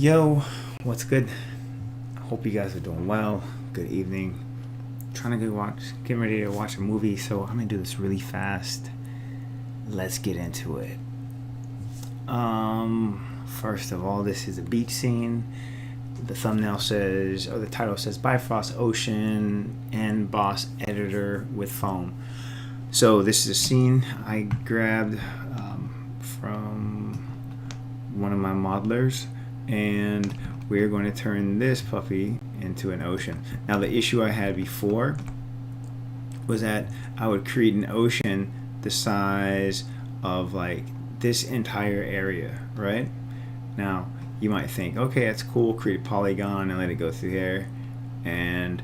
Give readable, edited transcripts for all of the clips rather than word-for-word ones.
Yo, what's good? Hope you guys are doing well. Good evening. Trying to getting ready to watch a movie, so I'm gonna do this really fast. Let's get into it. First of all, this is a beach scene. The thumbnail says, or the title says, Bifrost Ocean and Boss Editor with Foam. So this is a scene I grabbed from one of my modelers, and we're going to turn this puppy into an ocean. Now the issue I had before was that I would create an ocean the size of like this entire area, right? Now you might think, okay, that's cool, create a polygon and let it go through there. And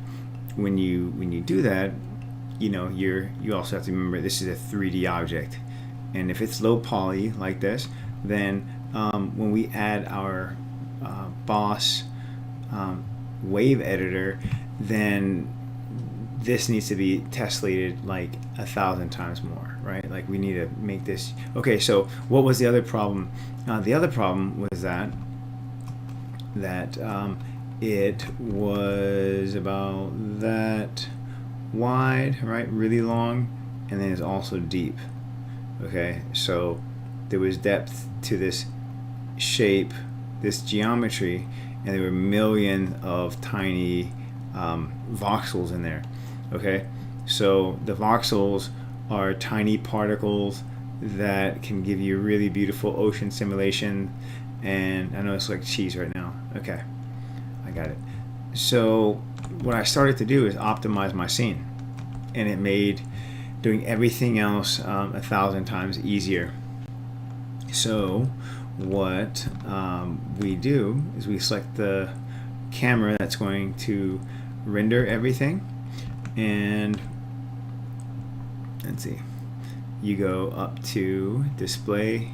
when you do that, you know, you also have to remember this is a 3D object, and if it's low poly like this, then when we add our boss wave editor, then this needs to be tessellated like 1,000 times more, right? Like we need to make this. Okay, so what was the other problem? The other problem was that it was about that wide, right? Really long, and then it's also deep. Okay, so there was depth to this shape, this geometry, and there were a million of tiny voxels in there. Okay, so the voxels are tiny particles that can give you a really beautiful ocean simulation. And I know it's like cheese right now. Okay, I got it. So what I started to do is optimize my scene, and it made doing everything else 1,000 times easier. So what we do is we select the camera that's going to render everything, and let's see, you go up to display,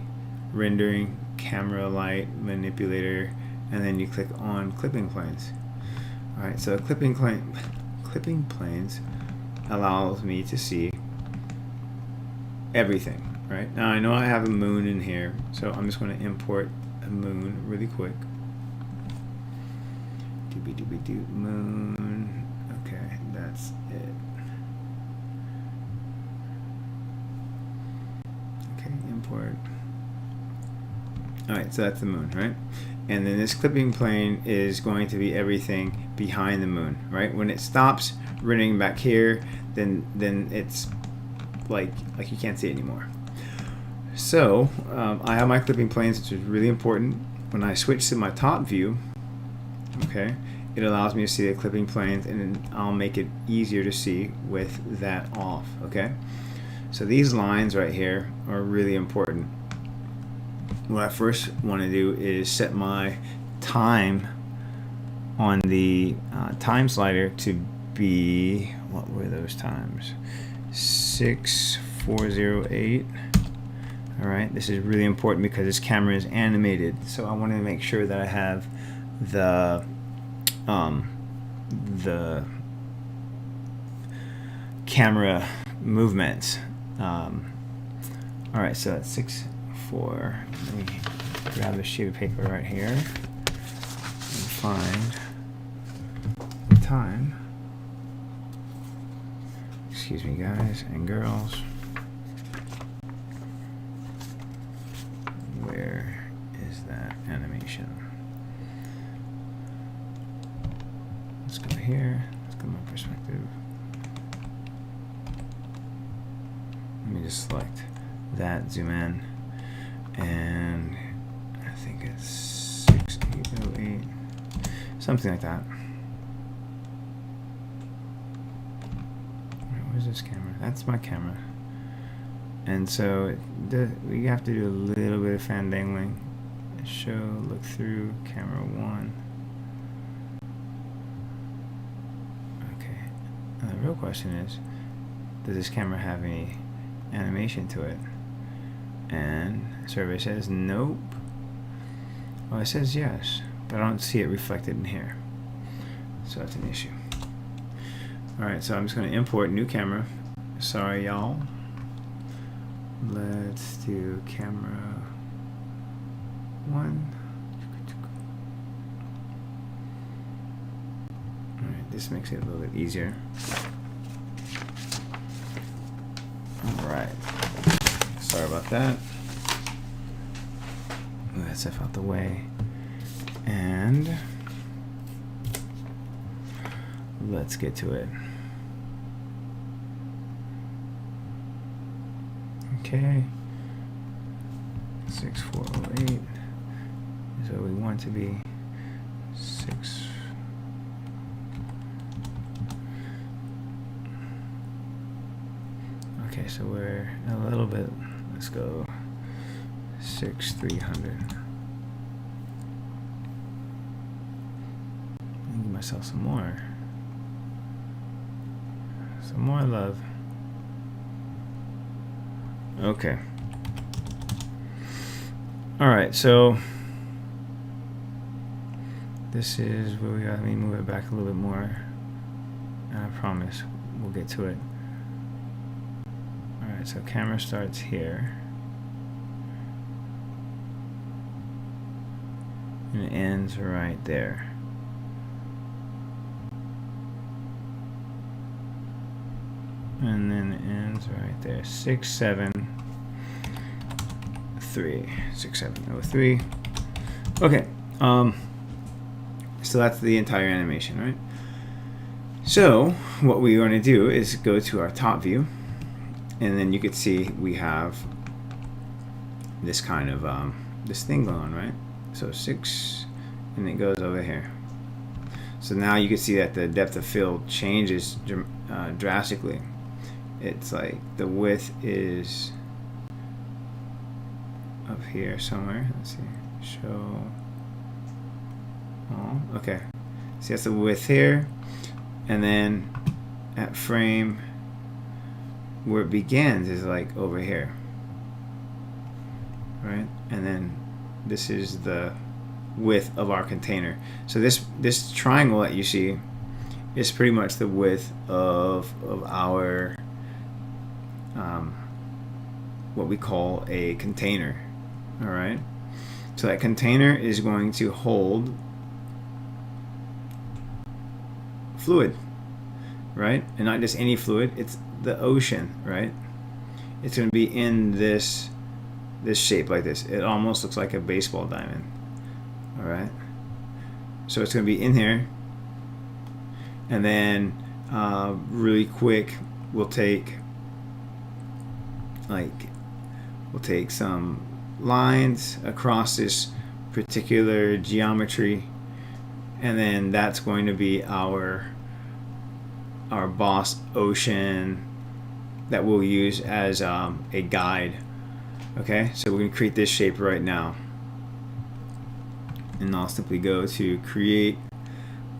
rendering, camera light, manipulator, and then you click on clipping planes. Alright, so clipping planes allows me to see everything. Right, now I know I have a moon in here, so I'm just going to import a moon really quick. Doobie moon. Okay, that's it. Okay, import. Alright, so that's the moon, right? And then this clipping plane is going to be everything behind the moon, right? When it stops rendering back here, then it's like you can't see it anymore. So I have my clipping planes, which is really important. When I switch to my top view, okay, it allows me to see the clipping planes, and then I'll make it easier to see with that off. Okay, so these lines right here are really important. What I first want to do is set my time on the time slider to be, what were those times? 6408. Alright, this is really important because this camera is animated, so I want to make sure that I have the camera movements. Alright, so that's 6.4. Let me grab a sheet of paper right here and find the time. Excuse me, guys and girls. Where is that animation? Let's go here. Let's go to my perspective. Let me just select that, zoom in, and I think it's 6808, something like that. Where's this camera? That's my camera. And so we have to do a little bit of fandangling. Show, look through, camera 1. Okay. And the real question is, does this camera have any animation to it? And survey says nope. Well, it says yes, but I don't see it reflected in here. So that's an issue. Alright, so I'm just going to import new camera. Sorry, y'all. Let's do camera 1. This makes it a little bit easier. All right. Sorry about that. Move that stuff out the way. And let's get to it. Okay. 6408 is what we want to be. 6. Okay, so we're a little bit. Let's go 6300. Give myself some more love. Okay. All right, so this is where we are. Let me move it back a little bit more. And I promise we'll get to it. All right, so camera starts here. And it ends right there. And then it ends right there. 673. 6703. Okay. So that's the entire animation, right? So what we're going to do is go to our top view, and then you can see we have this kind of this thing going on, right? So 6, and it goes over here. So now you can see that the depth of field changes drastically. It's like the width is up here somewhere. Let's see. Show. Oh, okay. See, that's the width here, and then at frame where it begins is like over here, right? And then this is the width of our container. So this triangle that you see is pretty much the width of our what we call a container. All right. So that container is going to hold fluid, right? And not just any fluid, it's the ocean, right? It's going to be in this shape like this. It almost looks like a baseball diamond. All right. So it's going to be in here, and then really quick we'll take some lines across this particular geometry, and then that's going to be our boss ocean that we'll use as a guide. Okay, so we're going to create this shape right now, and I'll simply go to create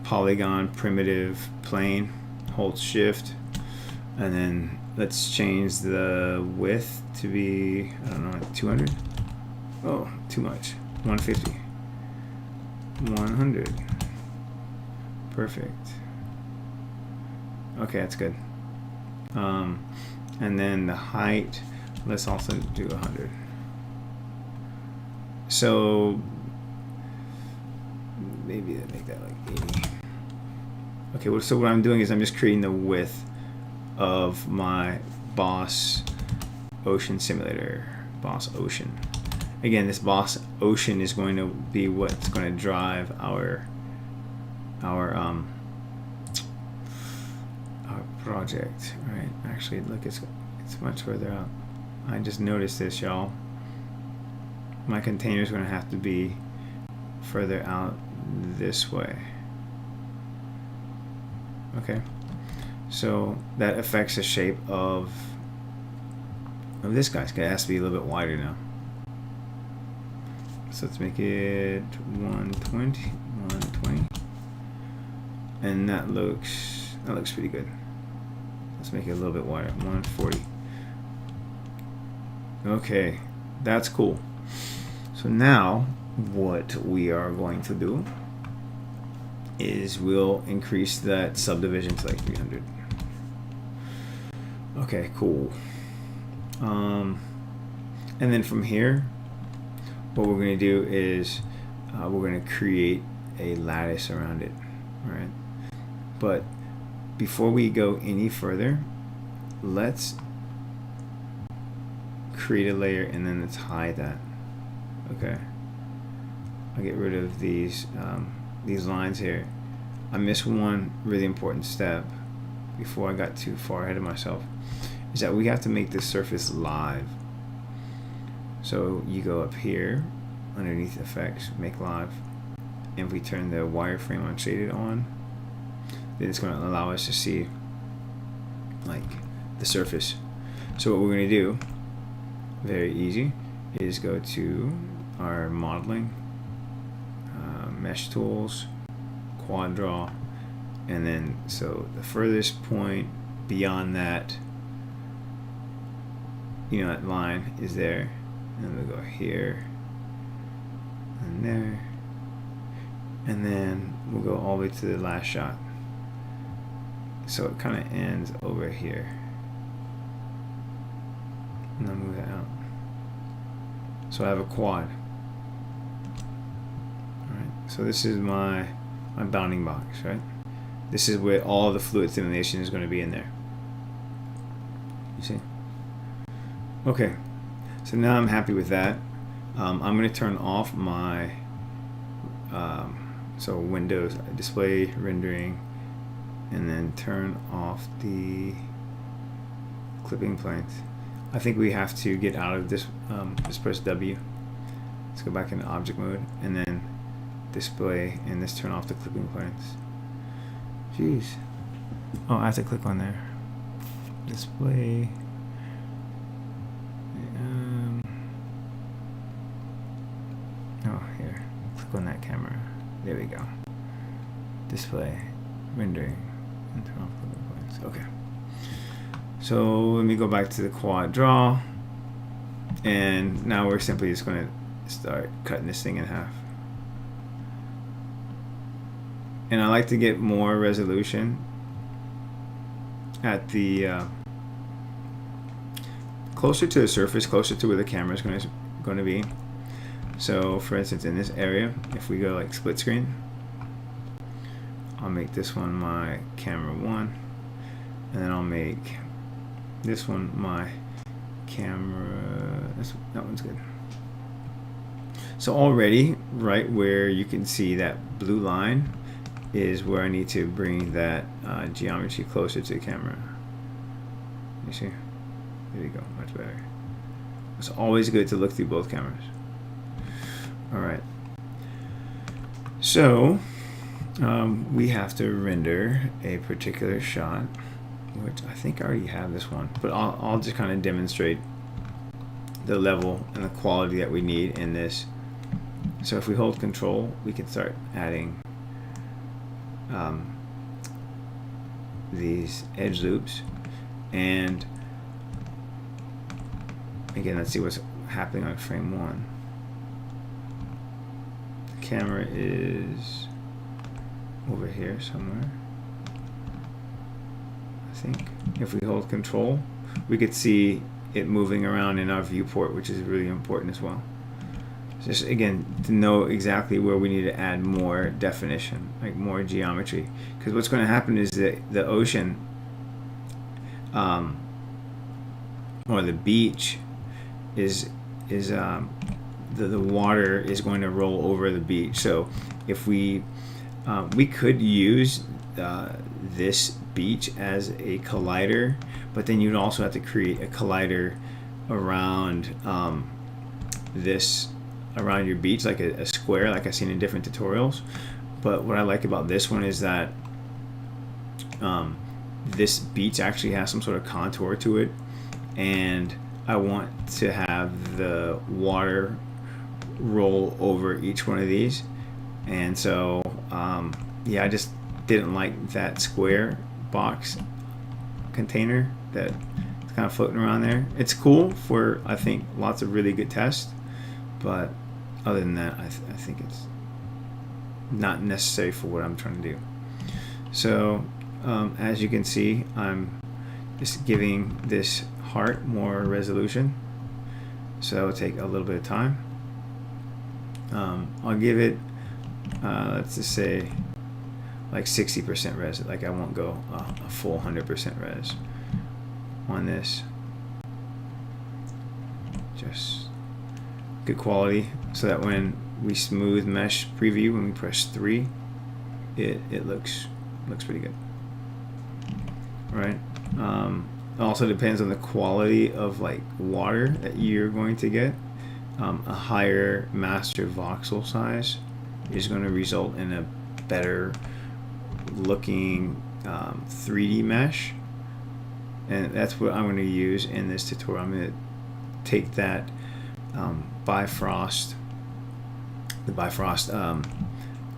polygon primitive plane, hold shift, and then let's change the width to be, I don't know, 200. Oh, too much. 150. 100. Perfect. Okay, that's good. And then the height, let's also do 100. So maybe make that like 80. Okay, well, so what I'm doing is I'm just creating the width of my boss ocean simulator. Boss ocean. Again, this boss ocean is going to be what's going to drive our project, right? Actually, look, it's much further out. I just noticed this, y'all. My container is going to have to be further out this way. Okay, so that affects the shape of this guy. It has to be a little bit wider now. So let's make it 120, and that looks pretty good. Let's make it a little bit wider, 140. Okay, that's cool. So now what we are going to do is we'll increase that subdivision to like 300. Okay, cool. And then from here, what we're going to do is we're going to create a lattice around it, right? But before we go any further, let's create a layer and then let's hide that. Okay, I'll get rid of these lines here. I missed one really important step before I got too far ahead of myself, is that we have to make this surface live. So you go up here underneath effects, make live, and if we turn the wireframe on shaded on, then it's going to allow us to see like the surface. So what we're going to do, very easy, is go to our modeling, mesh tools, quad draw, and then so the furthest point beyond that, that line is there, and we'll go here and there, and then we'll go all the way to the last shot. So it kind of ends over here, and then move that out. So I have a quad. Alright, so this is my bounding box, right? This is where all the fluid simulation is going to be in there. You see? Okay, so now I'm happy with that. I'm going to turn off my so Windows display rendering, and then turn off the clipping planes. I think we have to get out of this. Just press W. Let's go back into object mode, and then display, and let's turn off the clipping planes. Jeez. Oh, I have to click on there. Display. Oh, here. Click on that camera. There we go. Display, rendering, and turn off clipping planes. Okay. So let me go back to the quad draw, and now we're simply just going to start cutting this thing in half. And I like to get more resolution at the closer to the surface, closer to where the camera is going to be. So for instance, in this area, if we go like split screen, I'll make this one my camera 1, and then I'll make this one my camera, that one's good. So already, right where you can see that blue line is where I need to bring that geometry closer to the camera. You see? There you go, much better. It's always good to look through both cameras. Alright. So, we have to render a particular shot, which I think I already have this one, but I'll just kind of demonstrate the level and the quality that we need in this. So if we hold control, we can start adding these edge loops, and again, let's see what's happening on frame 1. The camera is over here somewhere, I think. If we hold control, we could see it moving around in our viewport, which is really important as well. Just again, to know exactly where we need to add more definition, like more geometry, because what's going to happen is that the ocean or the beach is the water is going to roll over the beach. So if we could use this beach as a collider, but then you'd also have to create a collider around around your beach, like a square, like I've seen in different tutorials. But what I like about this one is that this beach actually has some sort of contour to it, and I want to have the water roll over each one of these. And so yeah, I just didn't like that square box container that's kind of floating around there. It's cool for, I think, lots of really good tests, but other than that, I think it's not necessary for what I'm trying to do. So as you can see, I'm just giving this heart more resolution, so that will take a little bit of time. I'll give it let's just say like 60% res. Like I won't go a full 100% res on this. Just good quality, so that when we smooth mesh preview, when we press 3, it looks pretty good. Right. Also depends on the quality of like water that you're going to get. A higher master voxel size is going to result in a better looking 3D mesh, and that's what I'm going to use in this tutorial. I'm going to take that Bifrost,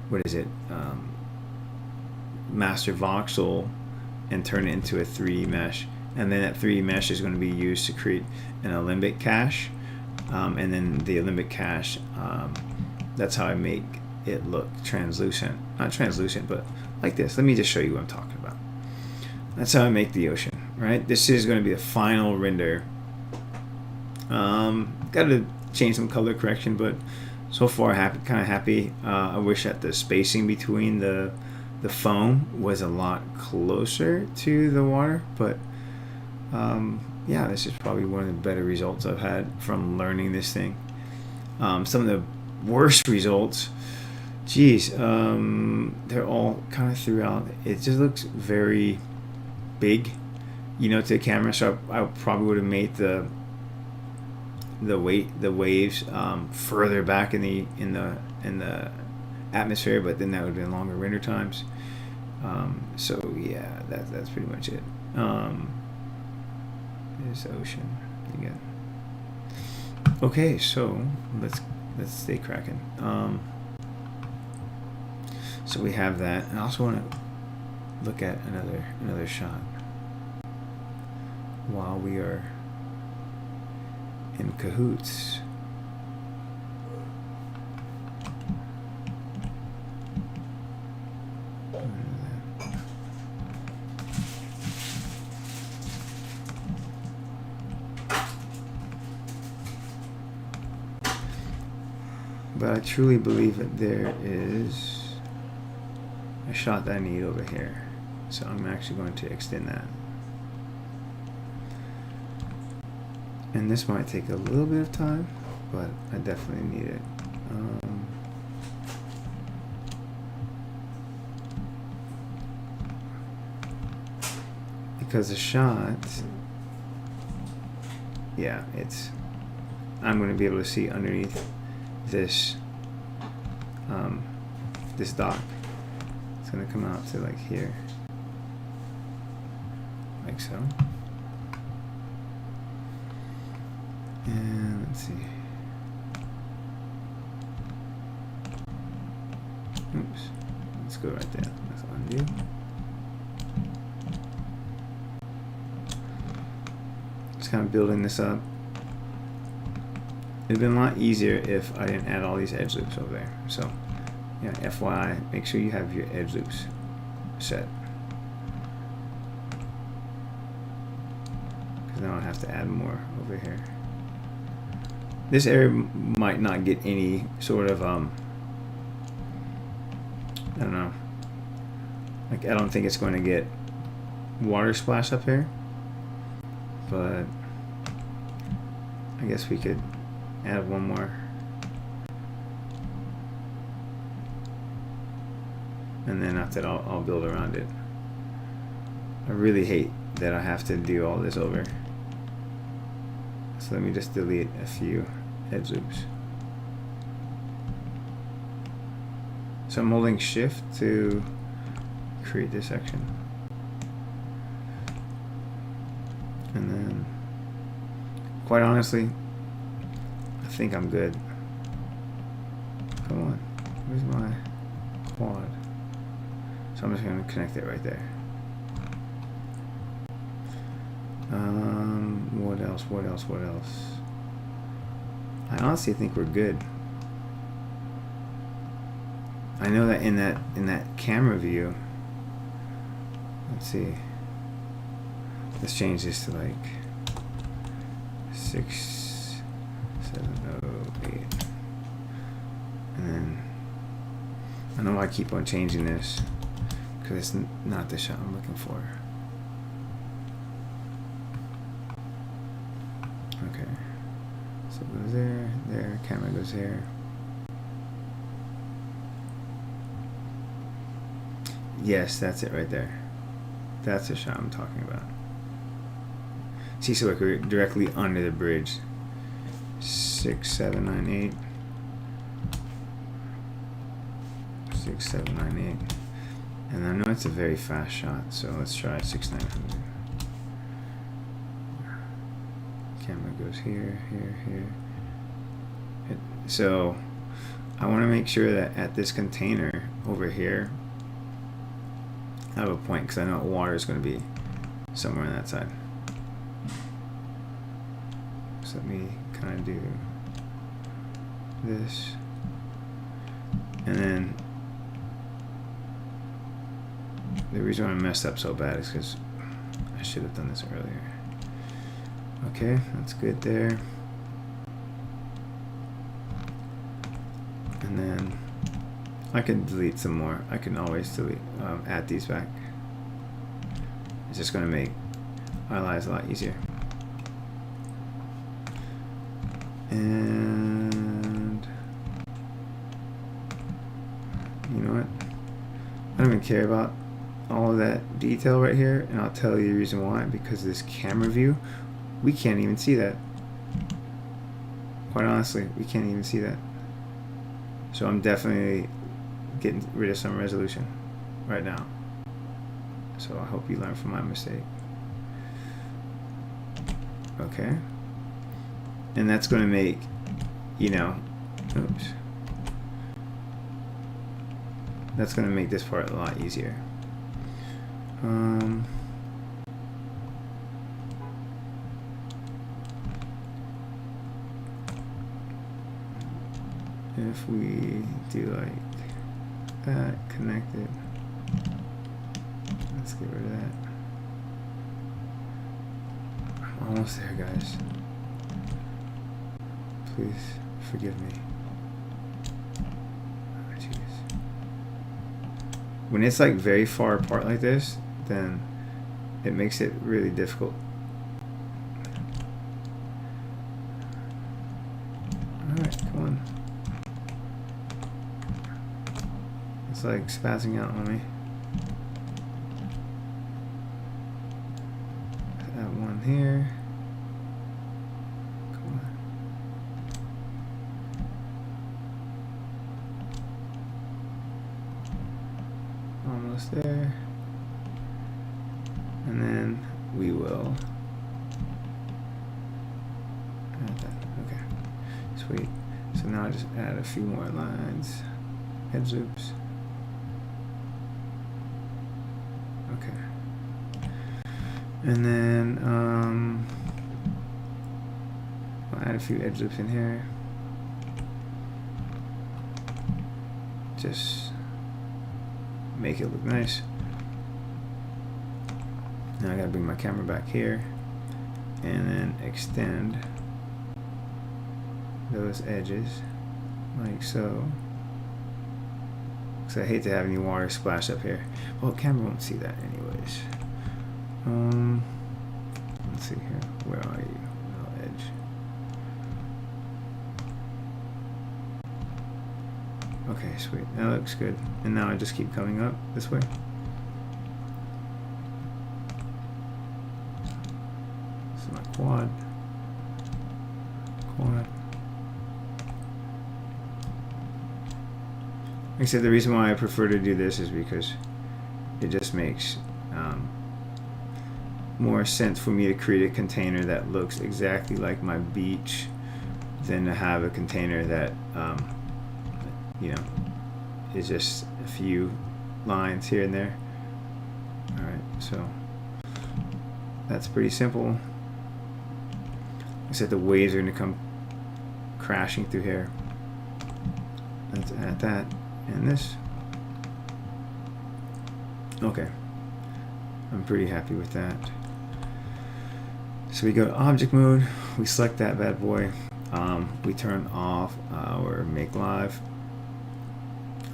what is it, master voxel, and turn it into a 3D mesh, and then that 3D mesh is going to be used to create an alembic cache, and then the alembic cache, that's how I make it look translucent. Not translucent, but like this. Let me just show you what I'm talking about. That's how I make the ocean, right? This is going to be the final render. Got to change some color correction, but so far kind of happy. I wish that the spacing between the foam was a lot closer to the water, but yeah, this is probably one of the better results I've had from learning this thing. Some of the worst results, geez, they're all kind of throughout. It just looks very big, you know, to the camera. So I probably would have made the waves further back in the atmosphere, but then that would have been longer render times. So yeah, that's pretty much it. This ocean again. Okay, so let's stay cracking. So we have that, and I also want to look at another shot while we are in cahoots. But I truly believe that there is a shot that I need over here. So I'm actually going to extend that. And this might take a little bit of time, but I definitely need it. Because the shot, yeah, I'm going to be able to see underneath this this dock. It's going to come out to like here, like so. And let's see. Oops. Let's go right there. Let's undo. Just kind of building this up. It'd been a lot easier if I didn't add all these edge loops over there. So, yeah, FYI, make sure you have your edge loops set. Because now I have to add more over here. This area might not get any sort of, I don't know. Like, I don't think it's going to get water splash up here. But I guess we could add one more. And then after that, I'll build around it. I really hate that I have to do all this over. So let me just delete a few edge loops. So I'm holding shift to create this section. And then, quite honestly, I think I'm good. Come on, where's my quad? So I'm just going to connect it right there. What else? I honestly think we're good. I know that in that camera view, let's see. Let's change this to like 6708. And then I know I keep on changing this, because it's not the shot I'm looking for. Okay, so it goes there, there, camera goes there. Yes, that's it right there. That's the shot I'm talking about. See, so like we're directly under the bridge. 6, 7, 9, 8. 6, 7, 9, 8. And I know it's a very fast shot, so let's try 6, 900. Camera goes here, here, here. So I want to make sure that at this container over here, I have a point because I know water is going to be somewhere on that side. So let me kind of do this, and then the reason I messed up so bad is because I should have done this earlier. Okay, that's good there. And then I can delete some more. I can always delete, add these back. It's just going to make our lives a lot easier. And you know what? I don't even care about all of that detail right here, and I'll tell you the reason why. Because this camera view, we can't even see that. Quite honestly, we can't even see that. So I'm definitely getting rid of some resolution right now. So I hope you learn from my mistake. Okay. And that's going to make, you know, oops. That's going to make this part a lot easier. If we do like that, connected, let's get rid of that. I'm almost there, guys. Please forgive me. Oh, jeez. When it's like very far apart like this, then it makes it really difficult. Alright, come on. It's like spazzing out on me. Add one here. Come on. Almost there. And then we will add that. Okay. Sweet. So now I just add a few more lines. Edge loops. Okay. And then I'll add a few edge loops in here. Just make it look nice. Now I gotta bring my camera back here and then extend those edges like so. Because I hate to have any water splash up here. Well, the camera won't see that anyways. Let's see here. Where are you? No edge. Okay, sweet. That looks good. And now I just keep coming up this way. This is my quad. Quad. Like I said, the reason why I prefer to do this is because it just makes more sense for me to create a container that looks exactly like my beach than to have a container that you know, is just a few lines here and there. Alright, so that's pretty simple. Like I said, the waves are going to come crashing through here. Let's add that and this. Okay, I'm pretty happy with that. So we go to object mode, we select that bad boy, we turn off our make live.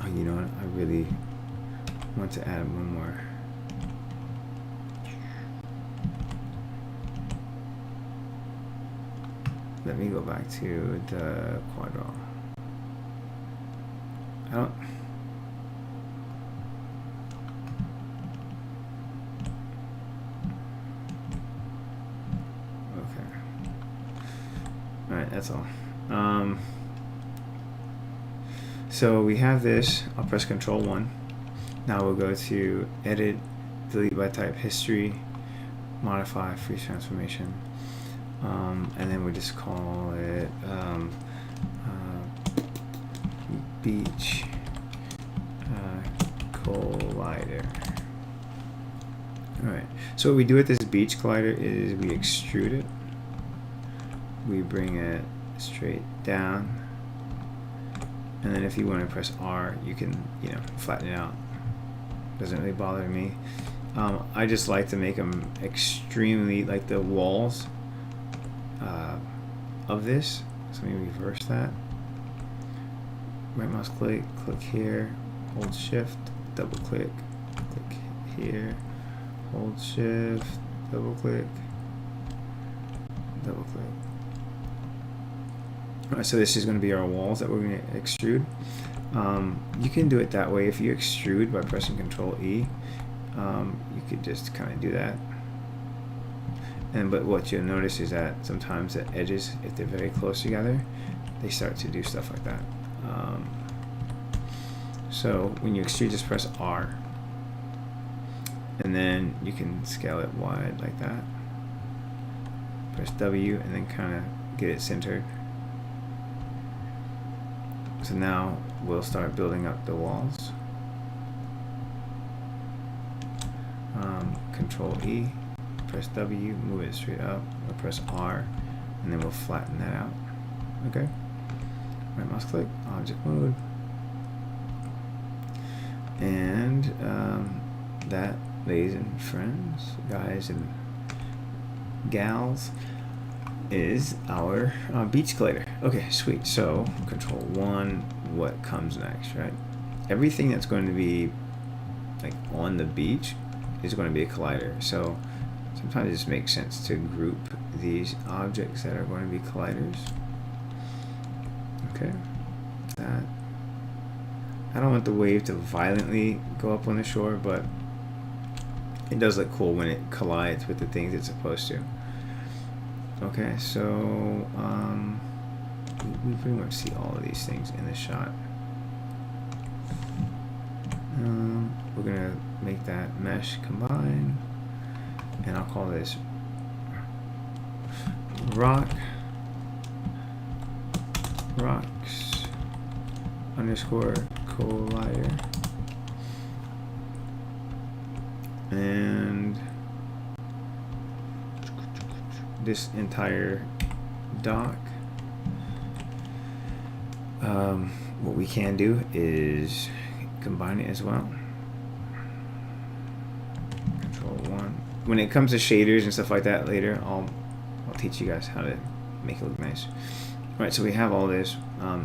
Oh, you know what, I really want to add one more. Let me go back to the quadral. I don't. Okay. All right, that's all. So we have this. I'll press Control 1. Now we'll go to Edit, Delete by Type, History, Modify, Freeze Transformation. And then we just call it Beach Collider. Alright, so what we do with this beach collider is we extrude it. We bring it straight down. And then if you want to press R, you can, flatten it out. Doesn't really bother me. I just like to make them extremely, like the walls of this. So let me reverse that. Right mouse click, click here, hold shift, double click, click here, hold shift, double click, double click. Alright, so this is going to be our walls that we're going to extrude. You can do it that way. If you extrude by pressing Control E, you could just kind of do that. But what you'll notice is that sometimes the edges, if they're very close together, they start to do stuff like that. So when you extrude, just press R, and then you can scale it wide like that. Press W and then kind of get it centered. So now we'll start building up the walls. Control E, press W, move it straight up, or press R, and then we'll flatten that out. Okay. Right mouse click, object mode. And that, ladies and friends, guys and gals, is our beach collider. Okay, sweet. So Control 1, what comes next, right? Everything that's going to be like on the beach is going to be a collider. So sometimes it just makes sense to group these objects that are going to be colliders. Okay, that. I don't want the wave to violently go up on the shore, but it does look cool when it collides with the things it's supposed to. Okay, so we pretty much see all of these things in the shot. We're gonna make that mesh combine, and I'll call this rocks underscore collider, and this entire dock, what we can do is combine it as well. Control 1. When it comes to shaders and stuff like that later, I'll teach you guys how to make it look nice. All right, so we have all this.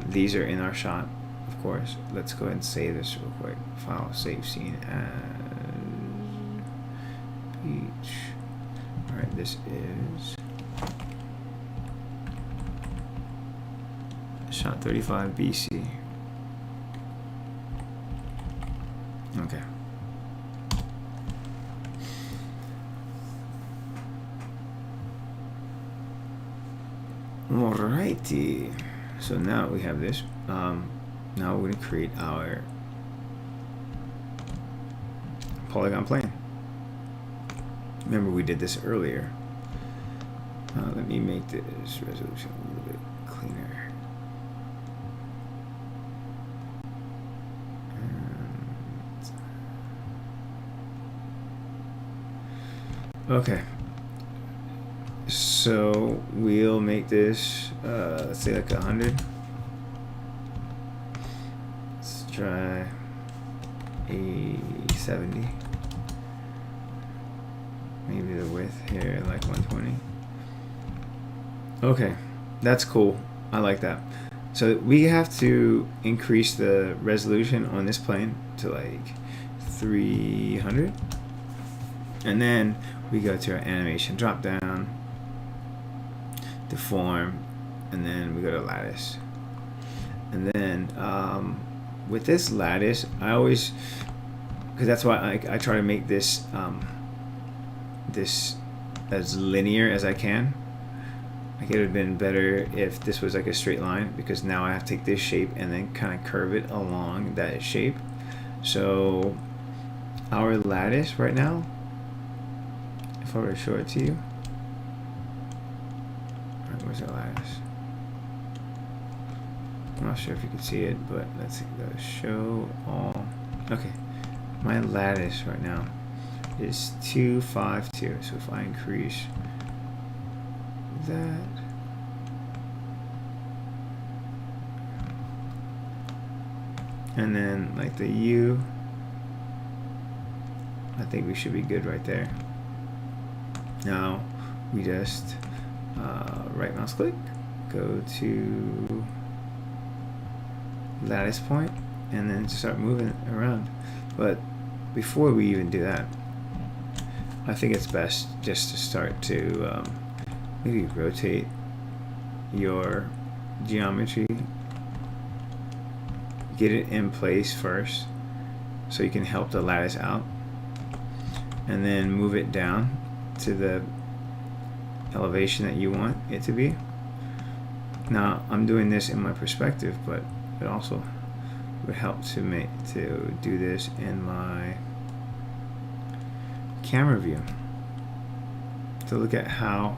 These are in our shot, of course. Let's go ahead and save this real quick. File, save scene as beach. All right, this is shot 35 BC. Okay. Alrighty. So now we have this. Now we're going to create our polygon plane. Remember we did this earlier. Let me make this resolution a little bit cleaner. Okay, so we'll make this, let's say like 100. Let's try a 70. Maybe the width here like 120. Okay, that's cool. I like that. So we have to increase the resolution on this plane to like 300. And then we go to our animation drop down, deform, and then we go to lattice. And then with this lattice, I always, because that's why I try to make this this as linear as I can. Like, it would have been better if this was like a straight line, because now I have to take this shape and then kind of curve it along that shape. So our lattice right now, if I were to show it to you, all right, where's our lattice? I'm not sure if you can see it, but let's go show all. Okay, my lattice right now is 252. So if I increase that, and then like the U, I think we should be good right there. Now we just right mouse click, go to lattice point, and then start moving it around. But before we even do that, I think it's best just to start to maybe rotate your geometry, get it in place first so you can help the lattice out, and then move it down to the elevation that you want it to be. Now I'm doing this in my perspective, but it also would help to do this in my camera view, to look at how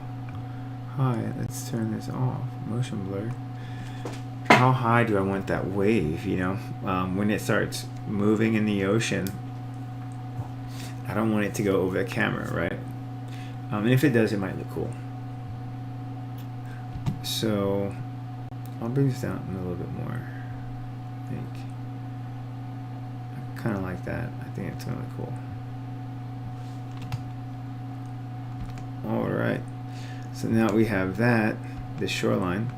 high, let's turn this off, motion blur, how high do I want that wave, you know, when it starts moving in the ocean. I don't want it to go over the camera, right? And if it does, it might look cool. So I'll bring this down a little bit more. I think I kind of like that. I think it's gonna look cool. Alright, so now we have that, this shoreline.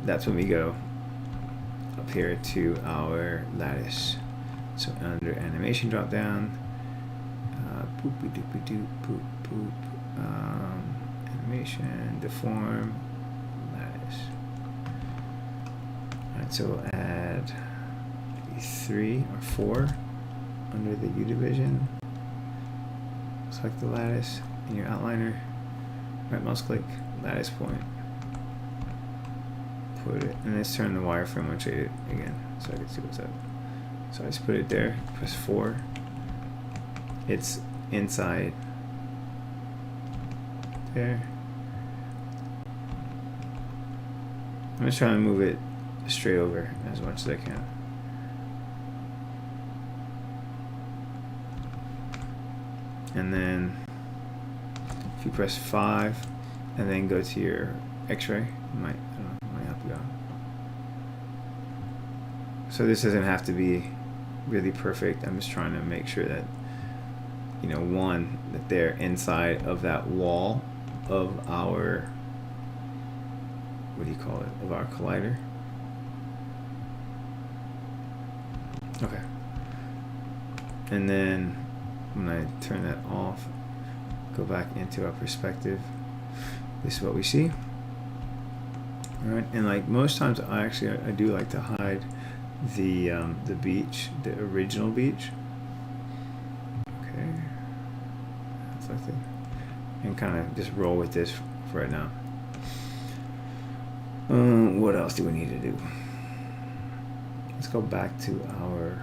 That's when we go up here to our lattice. So under animation drop down, boop boop doop doop boop boop, animation, deform, lattice. Alright, so we'll add maybe 3 or 4 under the U division. Select the lattice in your outliner, right mouse click, lattice point, put it, and let's turn the wireframe on shaded again so I can see what's up. So I just put it there, press 4, it's inside there. I'm just trying to move it straight over as much as I can. And then if you press 5 and then go to your X-ray, might help you out. So this doesn't have to be really perfect. I'm just trying to make sure that, you know, one, that they're inside of that wall of our, what do you call it, of our collider. Okay. And then when I turn that off, go back into our perspective, this is what we see. All right, and like most times I do like to hide the beach, the original beach. Okay, selected, and kind of just roll with this for right now. What else do we need to do? Let's go back to our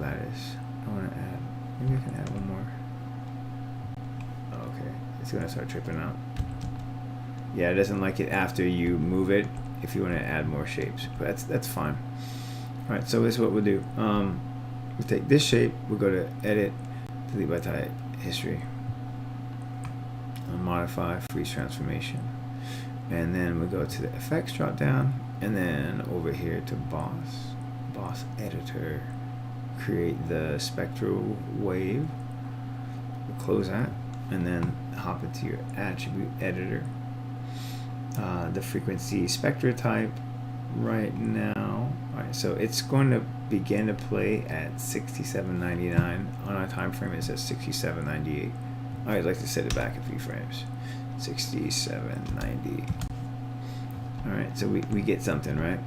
lattice. I want to add, maybe I can add one more. Okay, it's gonna start tripping out. Yeah, it doesn't like it after you move it if you want to add more shapes, but that's fine. All right, so this is what we'll do. We'll take this shape, we'll go to edit, delete by type, history, modify, freeze transformation, and then we'll go to the effects drop down, and then over here to boss editor, create the spectral wave, we'll close that, and then hop into your attribute editor. The frequency spectra type right now, all right, So it's going to begin to play at 67.99. On our time frame, it says 67.98. I'd like to set it back a few frames. 67.90. All right, so we get something, right?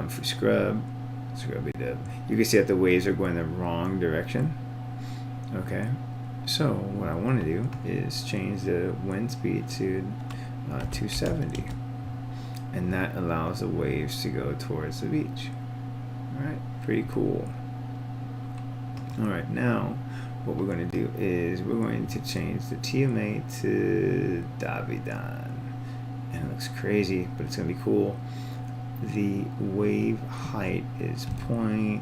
For scrub it up. You can see that the waves are going the wrong direction. Okay, so what I want to do is change the wind speed to 270, and that allows the waves to go towards the beach. All right, pretty cool. All right, now what we're going to do is we're going to change the TMA to Davidan, and it looks crazy, but it's going to be cool. The wave height is 0.02.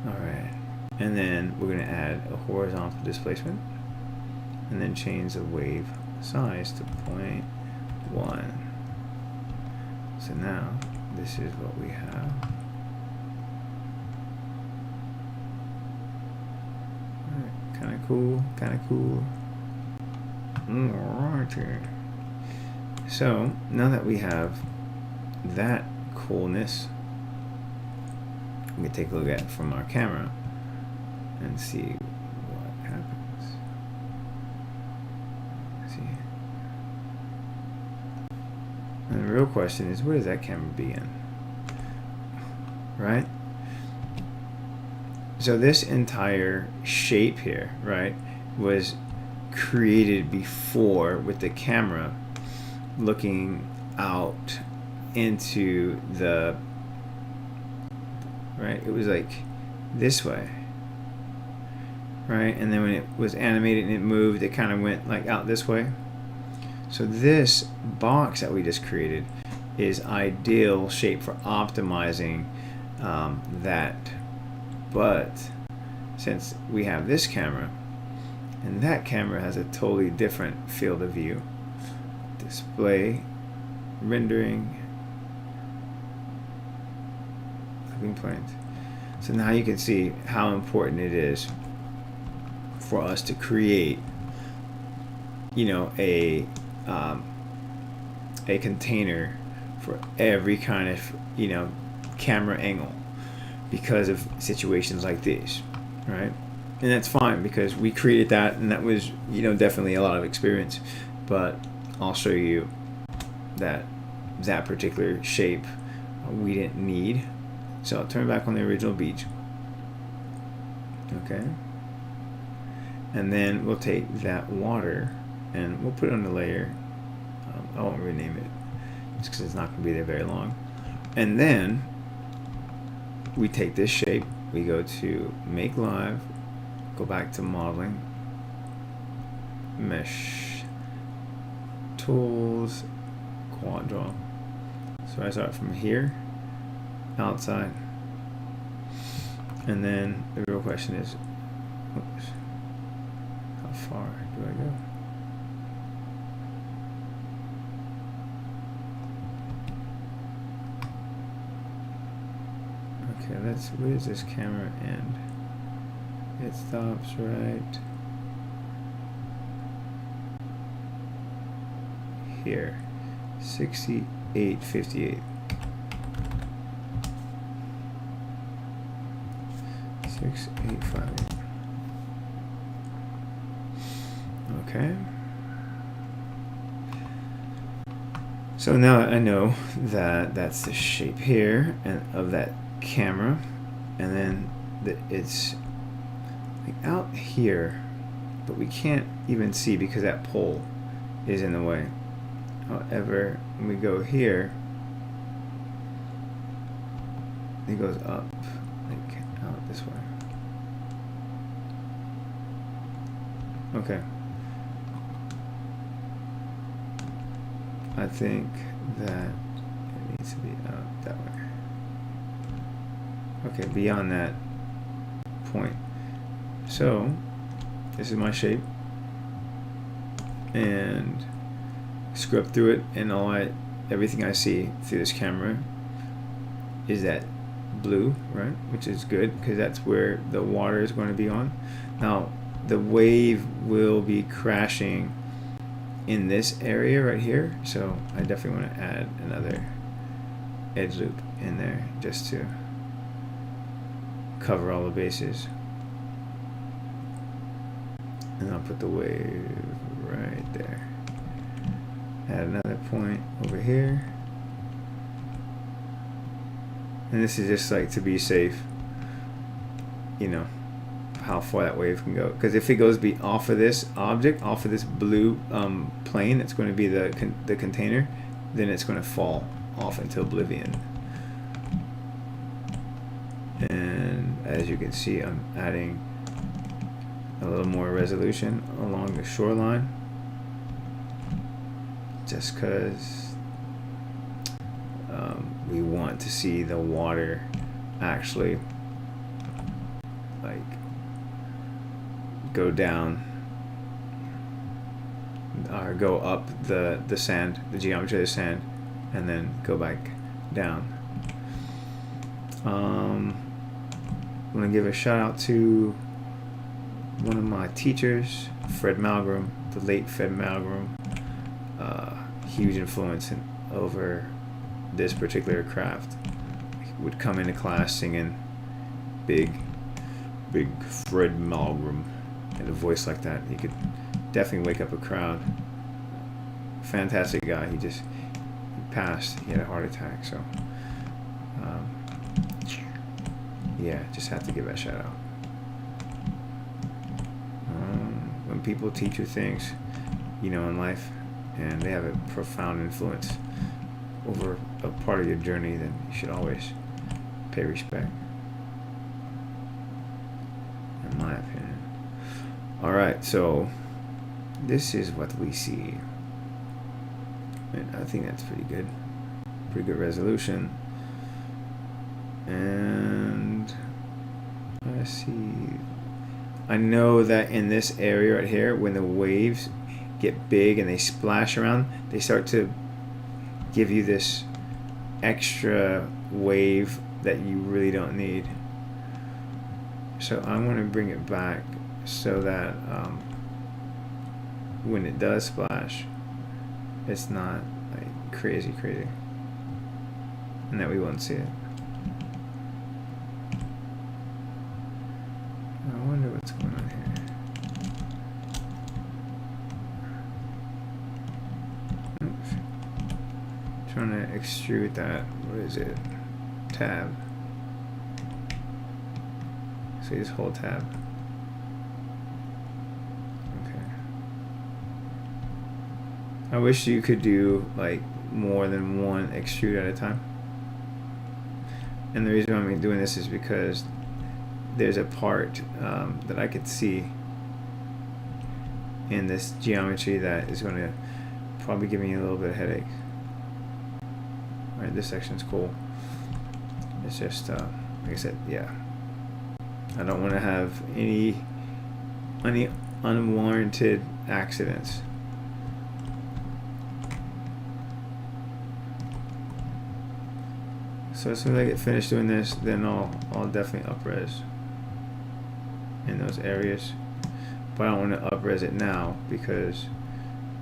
Alright, and then we're going to add a horizontal displacement, and then change the wave size to 0.1. So now this is what we have. Alright, kind of cool, kind of cool. Alright. So now that we have that coolness, we can take a look at it from our camera and see what happens. See, and the real question is, where does that camera begin? Right? So this entire shape here, right, was created before with the camera looking out into the, right, it was like this way, right, and then when it was animated and it moved, it kind of went like out this way. So this box that we just created is ideal shape for optimizing that, but since we have this camera and that camera has a totally different field of view, display, rendering, clipping point. So now you can see how important it is for us to create, you know, a container for every kind of, you know, camera angle because of situations like these, right? And that's fine because we created that, and that was, you know, definitely a lot of experience. But I'll show you that that particular shape we didn't need. So I'll turn back on the original beach. Okay. And then we'll take that water and we'll put it on the layer. I won't rename it just because it's not going to be there very long. And then we take this shape, we go to Make Live, go back to Modeling, Mesh, Tools, Quad Draw. So I start from here, outside, and then the real question is, oops, how far do I go? Okay, where does this camera end? It stops right here, 68.58. 6858. Okay. So now I know that that's the shape here and of that camera, and then it's like out here, but we can't even see because that pole is in the way. However, when we go here, it goes up, like out this way. Okay. I think that it needs to be out that way. Okay, beyond that point. So, this is my shape. And scrub through it, and everything I see through this camera is that blue, right? Which is good because that's where the water is going to be on. Now, the wave will be crashing in this area right here, so I definitely want to add another edge loop in there just to cover all the bases. And I'll put the wave right there. Add another point over here. And this is just like to be safe, you know, how far that wave can go. Because if it goes off of this object, off of this blue plane, that's going to be the container, then it's going to fall off into oblivion. And as you can see, I'm adding a little more resolution along the shoreline, just because we want to see the water actually like go down or go up the sand, the geometry of the sand, and then go back down. I'm gonna give a shout out to one of my teachers, Fred Malgrim, the late Fred Malgrim. Huge influence over this particular craft. He would come into class singing big Fred Malgrim, and a voice like that, he could definitely wake up a crowd. Fantastic guy. He passed. He had a heart attack, so yeah, just have to give that shout out. When people teach you things, you know, in life, and they have a profound influence over a part of your journey, then you should always pay respect, in my opinion. Alright, so this is what we see, and I think that's pretty good resolution. And let's see, I know that in this area right here, when the waves get big and they splash around, they start to give you this extra wave that you really don't need. So I want to bring it back so that when it does splash, it's not like crazy, and that we won't see it. I wonder what's going on here. Trying to extrude that. What is it? Tab. So this whole tab. Okay. I wish you could do like more than one extrude at a time. And the reason why I'm doing this is because there's a part that I could see in this geometry that is going to probably give me a little bit of headache. Alright, this section's cool. It's just, like I said, yeah. I don't want to have any unwarranted accidents. So as soon as I get finished doing this, then I'll definitely up-res in those areas. But I don't want to up-res it now because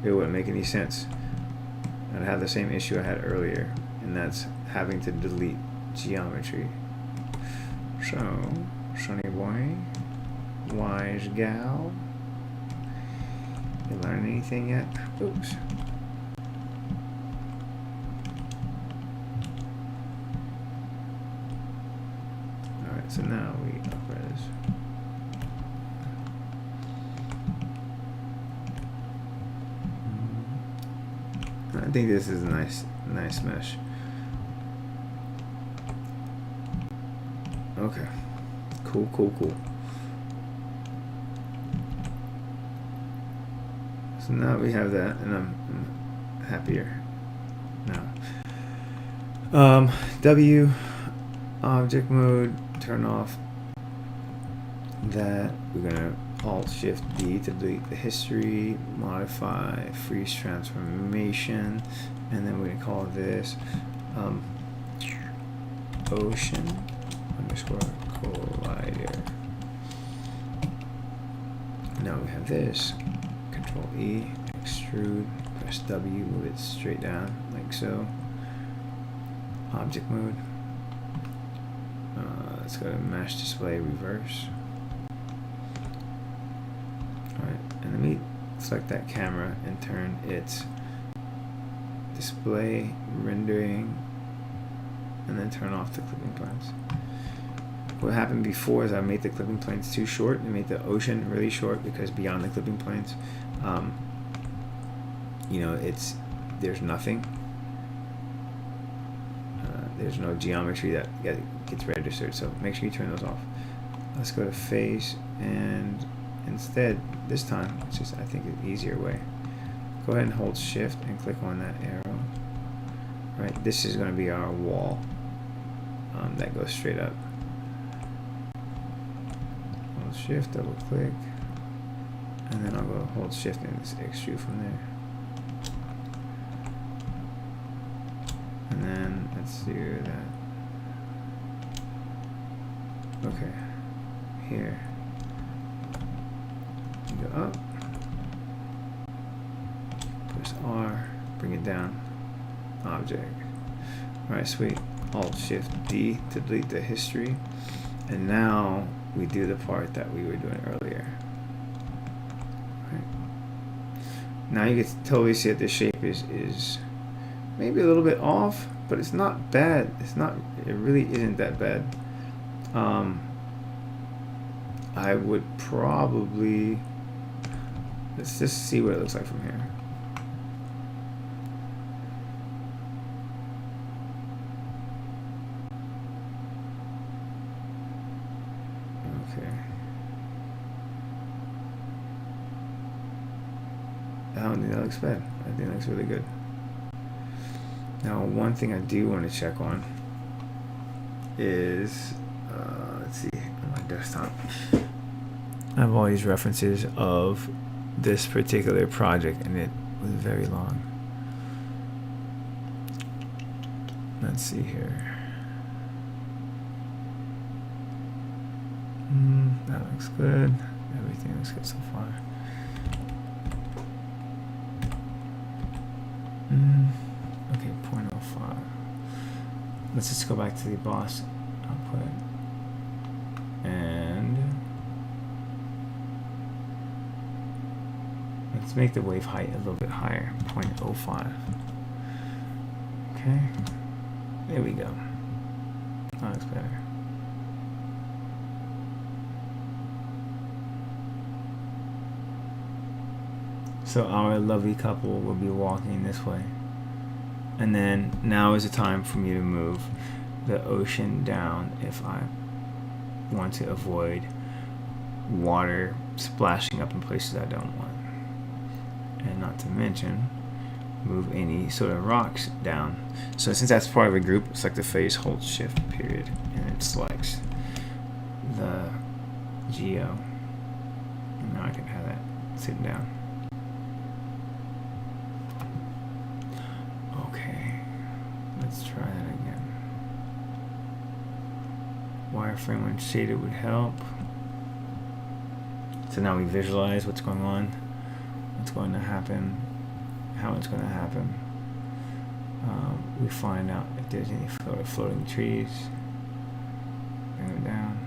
it wouldn't make any sense. I'd have the same issue I had earlier, and that's having to delete geometry. So, Sonny boy, wise gal, you learn anything yet? Oops. Alright, so now we up-res. I think this is a nice mesh. Okay. Cool. So now we have that, and I'm happier now. W object mode, turn off that. We're gonna Alt-Shift-D to delete the history, modify, freeze transformation, and then we're gonna call this ocean underscore collider. Now we have this, Control E, extrude, press W, move it straight down like so. Object mode. Let's go to mesh display reverse. Alright, and let me select that camera and turn its display rendering and then turn off the clipping planes. What happened before is I made the clipping planes too short and made the ocean really short, because beyond the clipping planes, you know, there's nothing. There's no geometry that gets registered, so make sure you turn those off. Let's go to face, and instead, this time, it's just, I think, an easier way. Go ahead and hold shift and click on that arrow. Right, this is going to be our wall that goes straight up. Hold shift, double click, and then I'll go hold shift and just extrude from there. And then let's do that. Okay, here. Go up. Press R, bring it down. Object. Alright, sweet. Alt Shift D to delete the history. And now we do the part that we were doing earlier. Right. Now you can totally see that the shape is maybe a little bit off, but it's not bad. It really isn't that bad. I would probably, let's just see what it looks like from here. Okay. I don't think that looks bad. I think that looks really good. Now, one thing I do want to check on is, let's see, on my desktop, I have all these references of this particular project, and it was very long. Let's see here. That looks good. Everything looks good so far. Okay, 0.05. Let's just go back to the boss output. And let's make the wave height a little bit higher, 0.05. Okay, there we go. That looks better. So our lovely couple will be walking this way. And then now is the time for me to move the ocean down if I want to avoid water splashing up in places I don't want. And not to mention, move any sort of rocks down. So since that's part of a group, select the face, hold shift, period, and it selects the geo. And now I can have that sitting down. Let's try that again. Wireframe when shaded would help. So now we visualize what's going on, what's going to happen, how it's going to happen. We find out if there's any floating trees. Bring them down.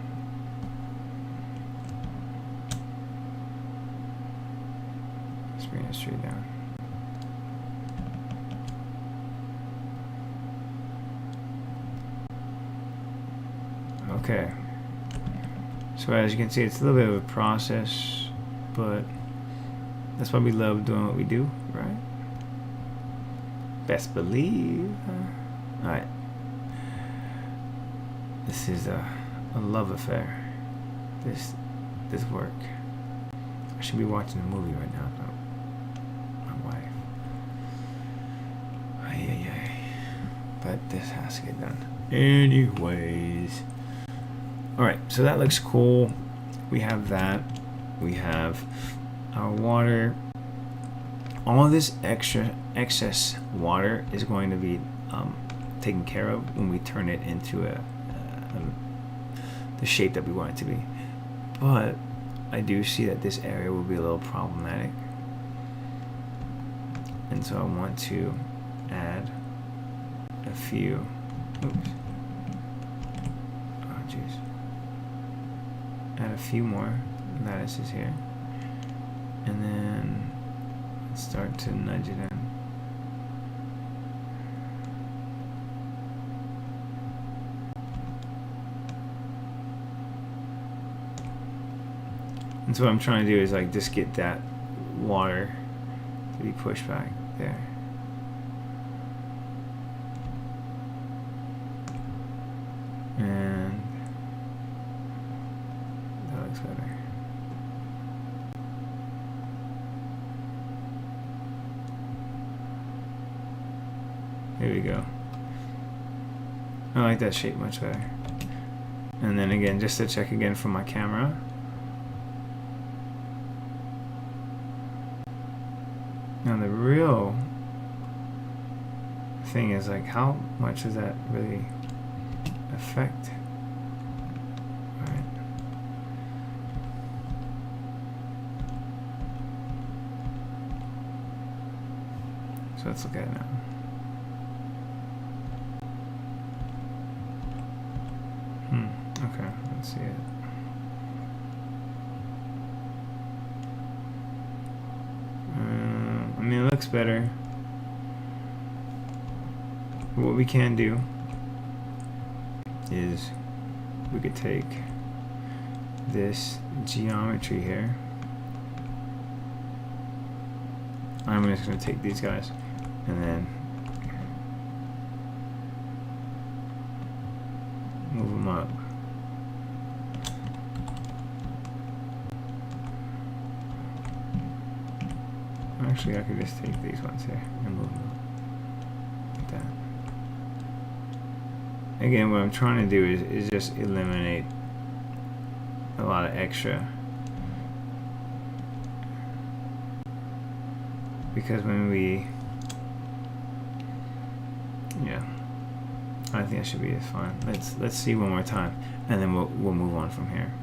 Let's bring this tree down. Okay, so as you can see, it's a little bit of a process, but that's why we love doing what we do, right? Best believe. Alright, this is a love affair, this work. I should be watching a movie right now, though. My wife. Ay. But this has to get done anyways. Alright, so that looks cool. We have that. We have our water. All of this excess water is going to be taken care of when we turn it into the shape that we want it to be. But I do see that this area will be a little problematic. And so I want to add a few, oops, oh jeez, add a few more lattices here, and then start to nudge it in. And so what I'm trying to do is like just get that water to be pushed back there. And that looks better. There we go. I like that shape much better. And then again, just to check again from my camera. Now the real thing is like, how much does that really affect? All right. So let's look at it now. Okay, let's see it. I mean, it looks better. What we can do is we could take this geometry here. I'm just going to take these guys and then move them up. Actually, I could just take these ones here and move them like that. Again, what I'm trying to do is just eliminate a lot of extra. Because when we, yeah, I think that should be fine. Let's see one more time, and then we'll move on from here.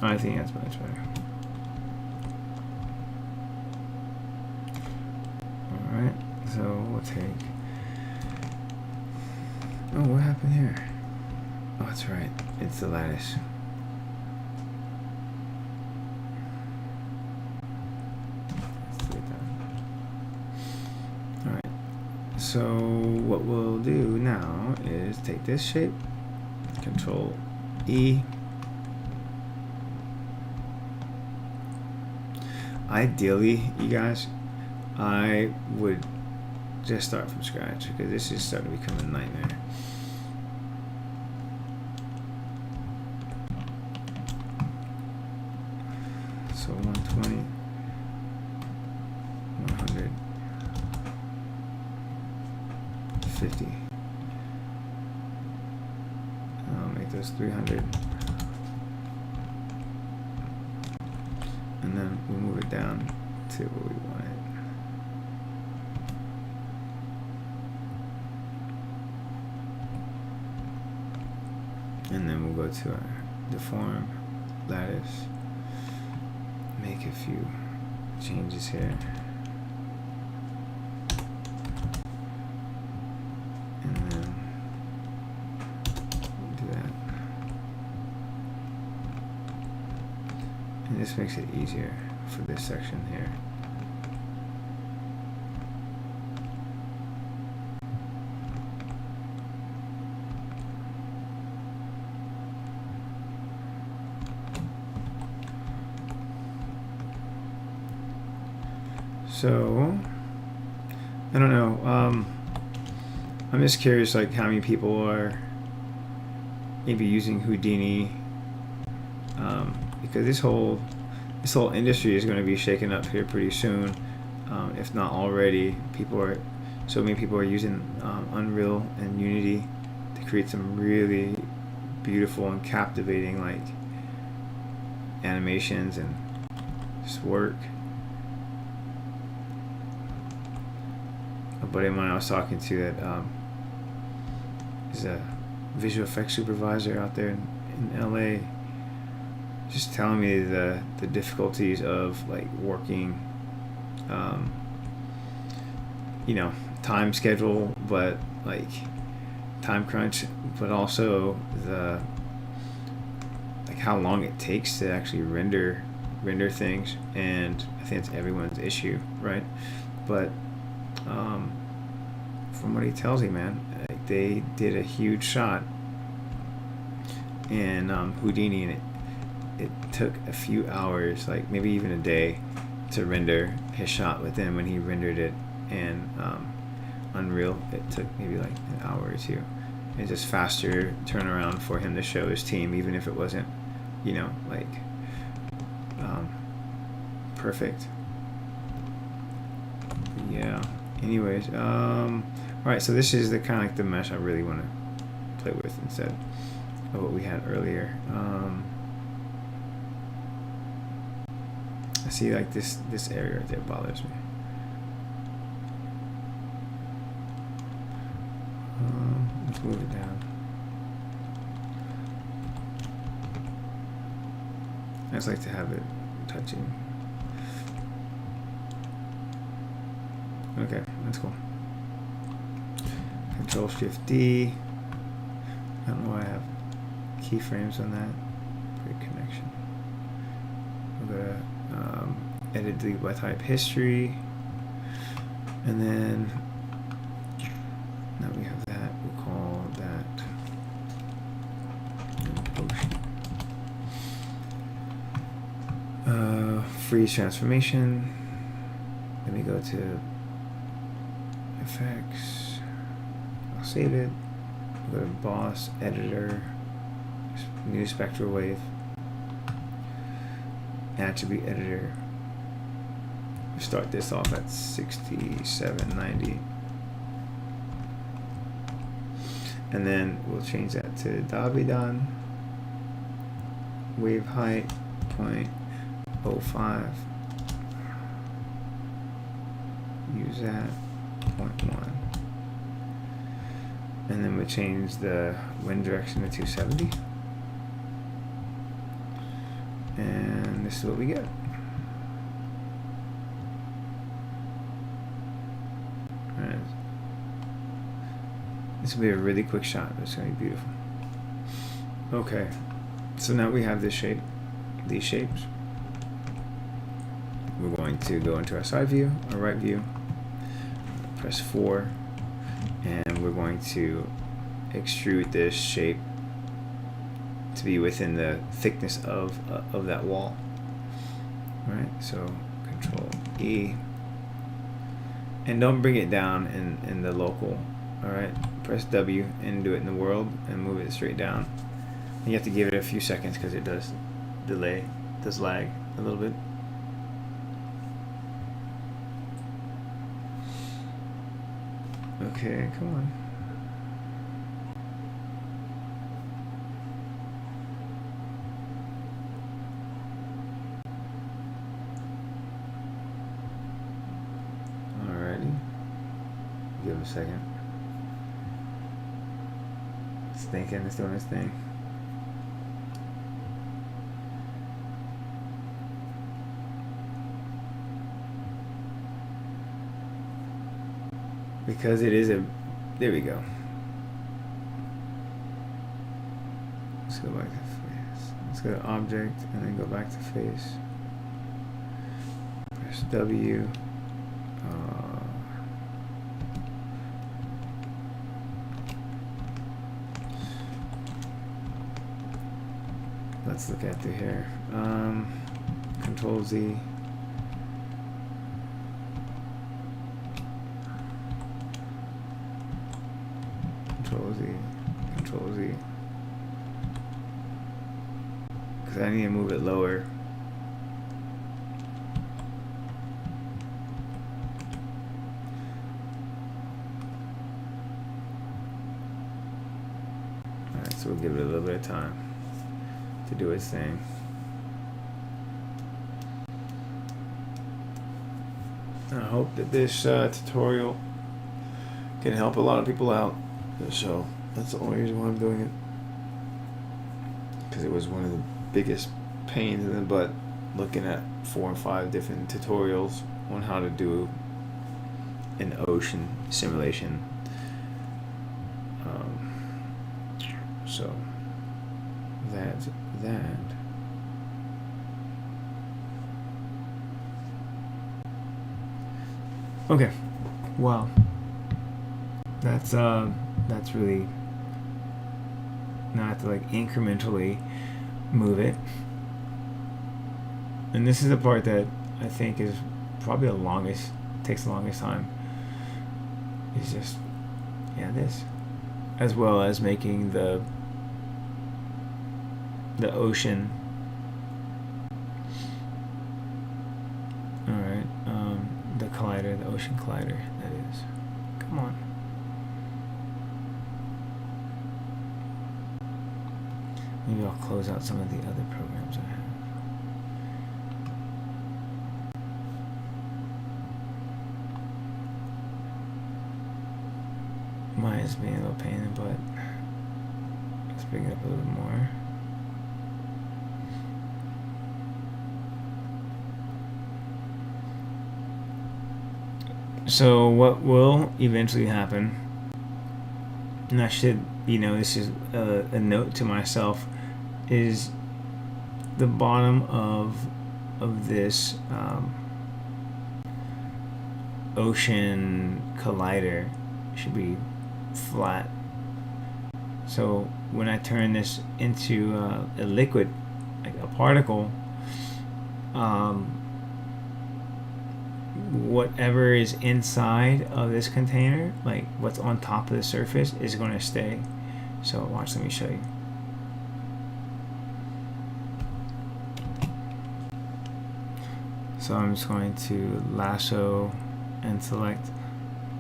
I think that's much better. Alright, so we'll take... Oh, what happened here? Oh, that's right. It's the lattice. Let's do that. Alright, so what we'll do now is take this shape, Control E. Ideally, you guys, I would just start from scratch because this is starting to become a nightmare. So 120, 150. I'll make those 300. And then we'll move it down to where we want it. And then we'll go to our deform, lattice, make a few changes here. And then do that. And this makes it easier for this section here. So, I don't know. I'm just curious, like how many people are maybe using Houdini. Because this whole industry is going to be shaken up here pretty soon, if not already. So many people are using Unreal and Unity to create some really beautiful and captivating like animations and just work. A buddy of mine I was talking to that is a visual effects supervisor out there in LA. just telling me the difficulties of like working, you know, time schedule, but like time crunch, but also the like how long it takes to actually render things. And I think it's everyone's issue, right? But from what he tells me, man, like they did a huge shot in Houdini, and it took a few hours, like maybe even a day, to render his shot. But then when he rendered it in Unreal, it took maybe like an hour or two. It's just faster turnaround for him to show his team, even if it wasn't, you know, like perfect. Yeah. Anyways, all right. So this is the kind of like the mesh I really want to play with instead of what we had earlier. I see like this area right there bothers me. Let's move it down. I just like to have it touching. Okay, that's cool. Control Shift D. I don't know why I have keyframes on that. Break connection. We're gonna edit, delete by type history, and then now we have that. We'll call that freeze transformation. Let me go to effects. I'll save it. Go to boss, editor, new spectral wave, attribute editor. Start this off at 6790. And then we'll change that to Davidan. Wave height 0.05. Use that 0.1. And then we'll change the wind direction to 270. And this is what we get. Alright. This will be a really quick shot, but it's going to be beautiful. Okay. So now we have this shape, these shapes. We're going to go into our side view, our right view, press 4, and we're going to extrude this shape to be within the thickness of that wall. All right, so Control E, and don't bring it down in the local. All right, press W and do it in the world and move it straight down. And you have to give it a few seconds because it does delay, does lag a little bit. Okay, come on. Alrighty. Give it a second. It's thinking, it's doing its thing. Because it is a, there we go. Let's go back to face. Let's go to object and then go back to face. Press W. Let's look at through here. Control Z. Control Z, Control Z. Because I need to move it lower. Alright, so we'll give it a little bit of time to do its thing. I hope that this tutorial can help a lot of people out. So that's the only reason why I'm doing it, because it was one of the biggest pains in the butt looking at 4 or 5 different tutorials on how to do an ocean simulation. So that's that. Okay, wow, that's really, now I have to like incrementally move it, and this is the part that I think is probably the longest, takes the longest time, is just, yeah, this, as well as making the ocean. All right, the collider, the ocean collider, that is. Come on. Maybe I'll close out some of the other programs I have. Mine is being a little pain in the butt. Let's bring it up a little bit more. So what will eventually happen, and I should, you know, this is a note to myself, is the bottom of this ocean collider should be flat. So when I turn this into a liquid, like a particle, whatever is inside of this container, like what's on top of the surface, is going to stay. So watch, let me show you. So I'm just going to lasso and select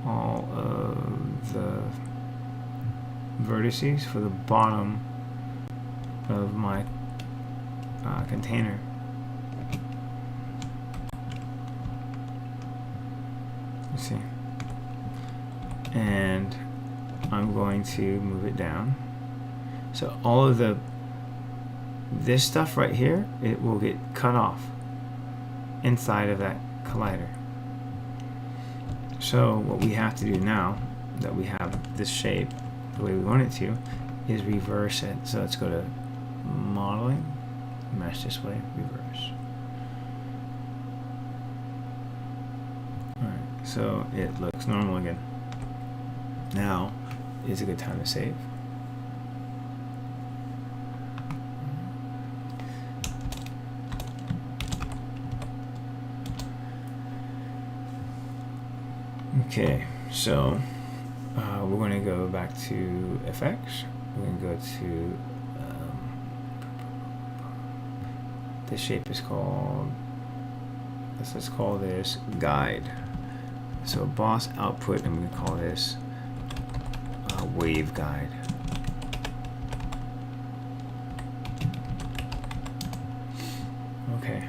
all of the vertices for the bottom of my container. Let's see. And I'm going to move it down. So all of this stuff right here, it will get cut off inside of that collider. So what we have to do now that we have this shape the way we want it to is reverse it. So let's go to modeling, mesh display, reverse. Alright, so it looks normal again. Now is a good time to save. Okay, so we're going to go back to FX. We're going to go to this shape is called, let's call this guide. So boss output, and we can call this wave guide. Okay.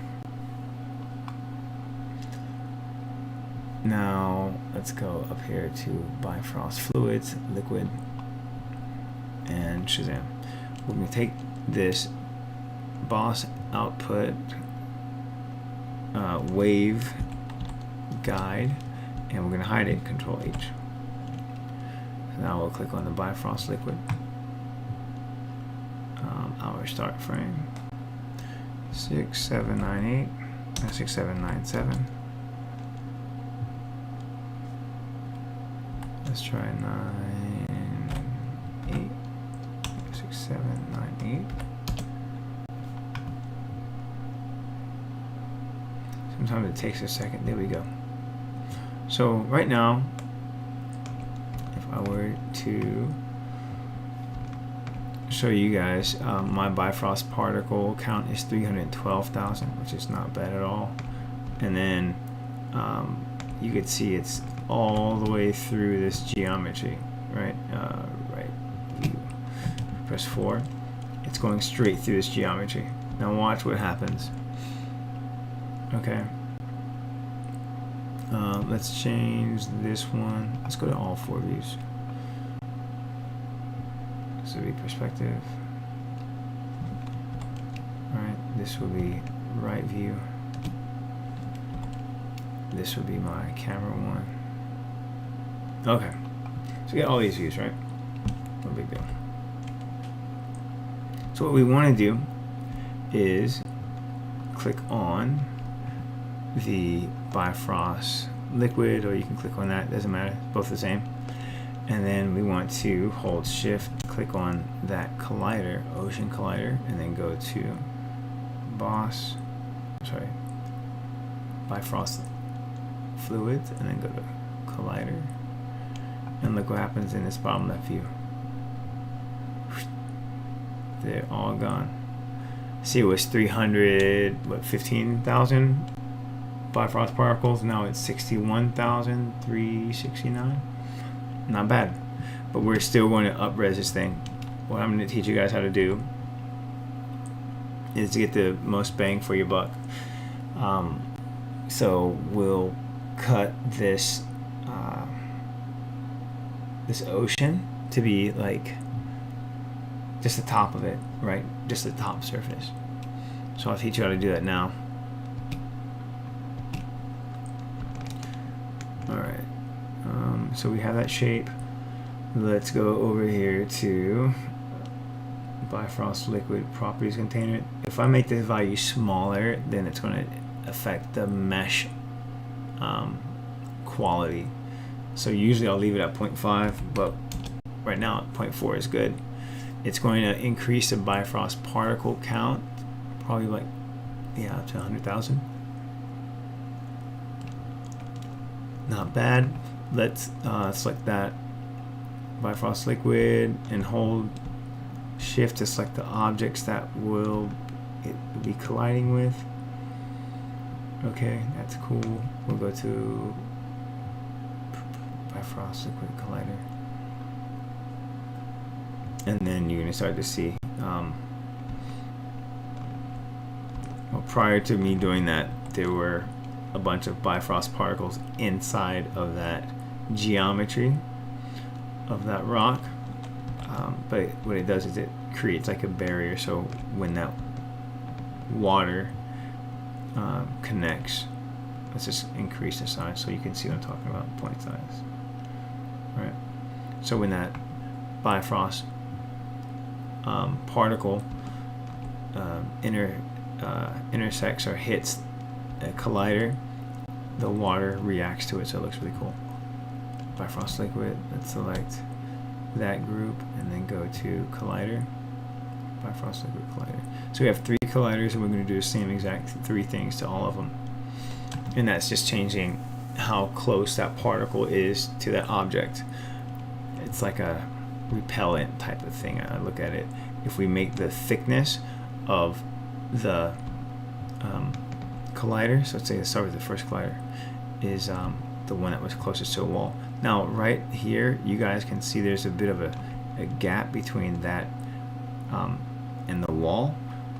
Now let's go up here to Bifrost fluids, liquid, and Shazam. We're going to take this boss output wave guide, and we're going to hide it, Control H. So now we'll click on the Bifrost liquid, our start frame, 6798 and 6797. Let's try 98, 6798. Sometimes it takes a second. There we go. So right now, if I were to show you guys, my Bifrost particle count is 312,000, which is not bad at all. And then you could see it's all the way through this geometry, right? Right. You press 4. It's going straight through this geometry. Now watch what happens. Okay. Let's change this one. Let's go to all 4 views. This will be perspective. Alright, this will be right view. This would be my camera one. Okay. So we got all these views, right? No big deal. So what we want to do is click on the Bifrost liquid, or you can click on that, doesn't matter, both the same. And then we want to hold shift, click on that collider, ocean collider, and then go to Bifrost fluids, and then go to collider, and look what happens in this bottom left view. They're all gone. See, it was 15,000 Bifrost particles. Now it's 61,369. Not bad, but we're still going to up-res this thing. What I'm going to teach you guys how to do is to get the most bang for your buck. So we'll cut this this ocean to be like just the top of it, right? Just the top surface. So I'll teach you how to do that now. All right. So we have that shape. Let's go over here to Bifrost liquid properties container. If I make this value smaller, then it's going to affect the mesh quality. So usually I'll leave it at 0.5, but right now 0.4 is good. It's going to increase the Bifrost particle count, probably like, yeah, up to 100,000. Not bad. Let's select that Bifrost liquid and hold shift to select the objects that it will be colliding with. Okay, that's cool. We'll go to Bifrost liquid collider, and then you're gonna start to see. Well, prior to me doing that, there were a bunch of Bifrost particles inside of that geometry of that rock, but what it does is it creates like a barrier, so when that water connects, let's just increase the size so you can see what I'm talking about, point size. Right, so when that Bifrost particle intersects or hits a collider, the water reacts to it, so it looks really cool. Bifrost liquid, let's select that group and then go to collider, Bifrost liquid collider. So we have 3 colliders, and we're going to do the same exact 3 things to all of them, and that's just changing how close that particle is to that object. It's like a repellent type of thing. I look at it. If we make the thickness of the collider, so let's say let's start with the first collider, is the one that was closest to a wall. Now right here you guys can see there's a bit of a gap between that and the wall.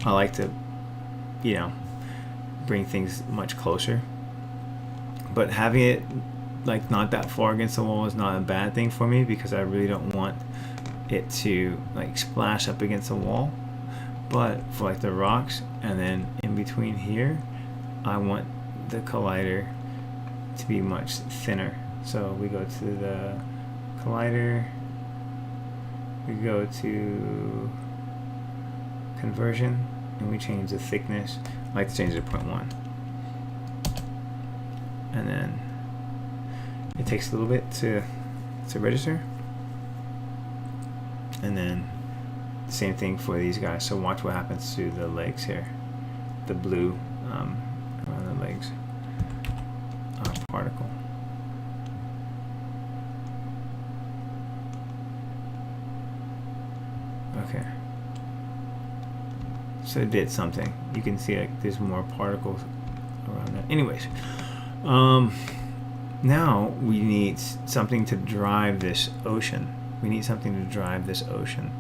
I like to, you know, bring things much closer, but having it like not that far against the wall is not a bad thing for me, because I really don't want it to like splash up against the wall. But for like the rocks, and then in between here, I want the collider to be much thinner. So we go to the collider, we go to conversion, and we change the thickness. I like to change it to 0.1, and then it takes a little bit to register. And then same thing for these guys. So watch what happens to the legs here, the blue around the legs particle. Okay, so it did something. You can see like there's more particles around that. Anyways, now we need something to drive this ocean. We need something to drive this ocean,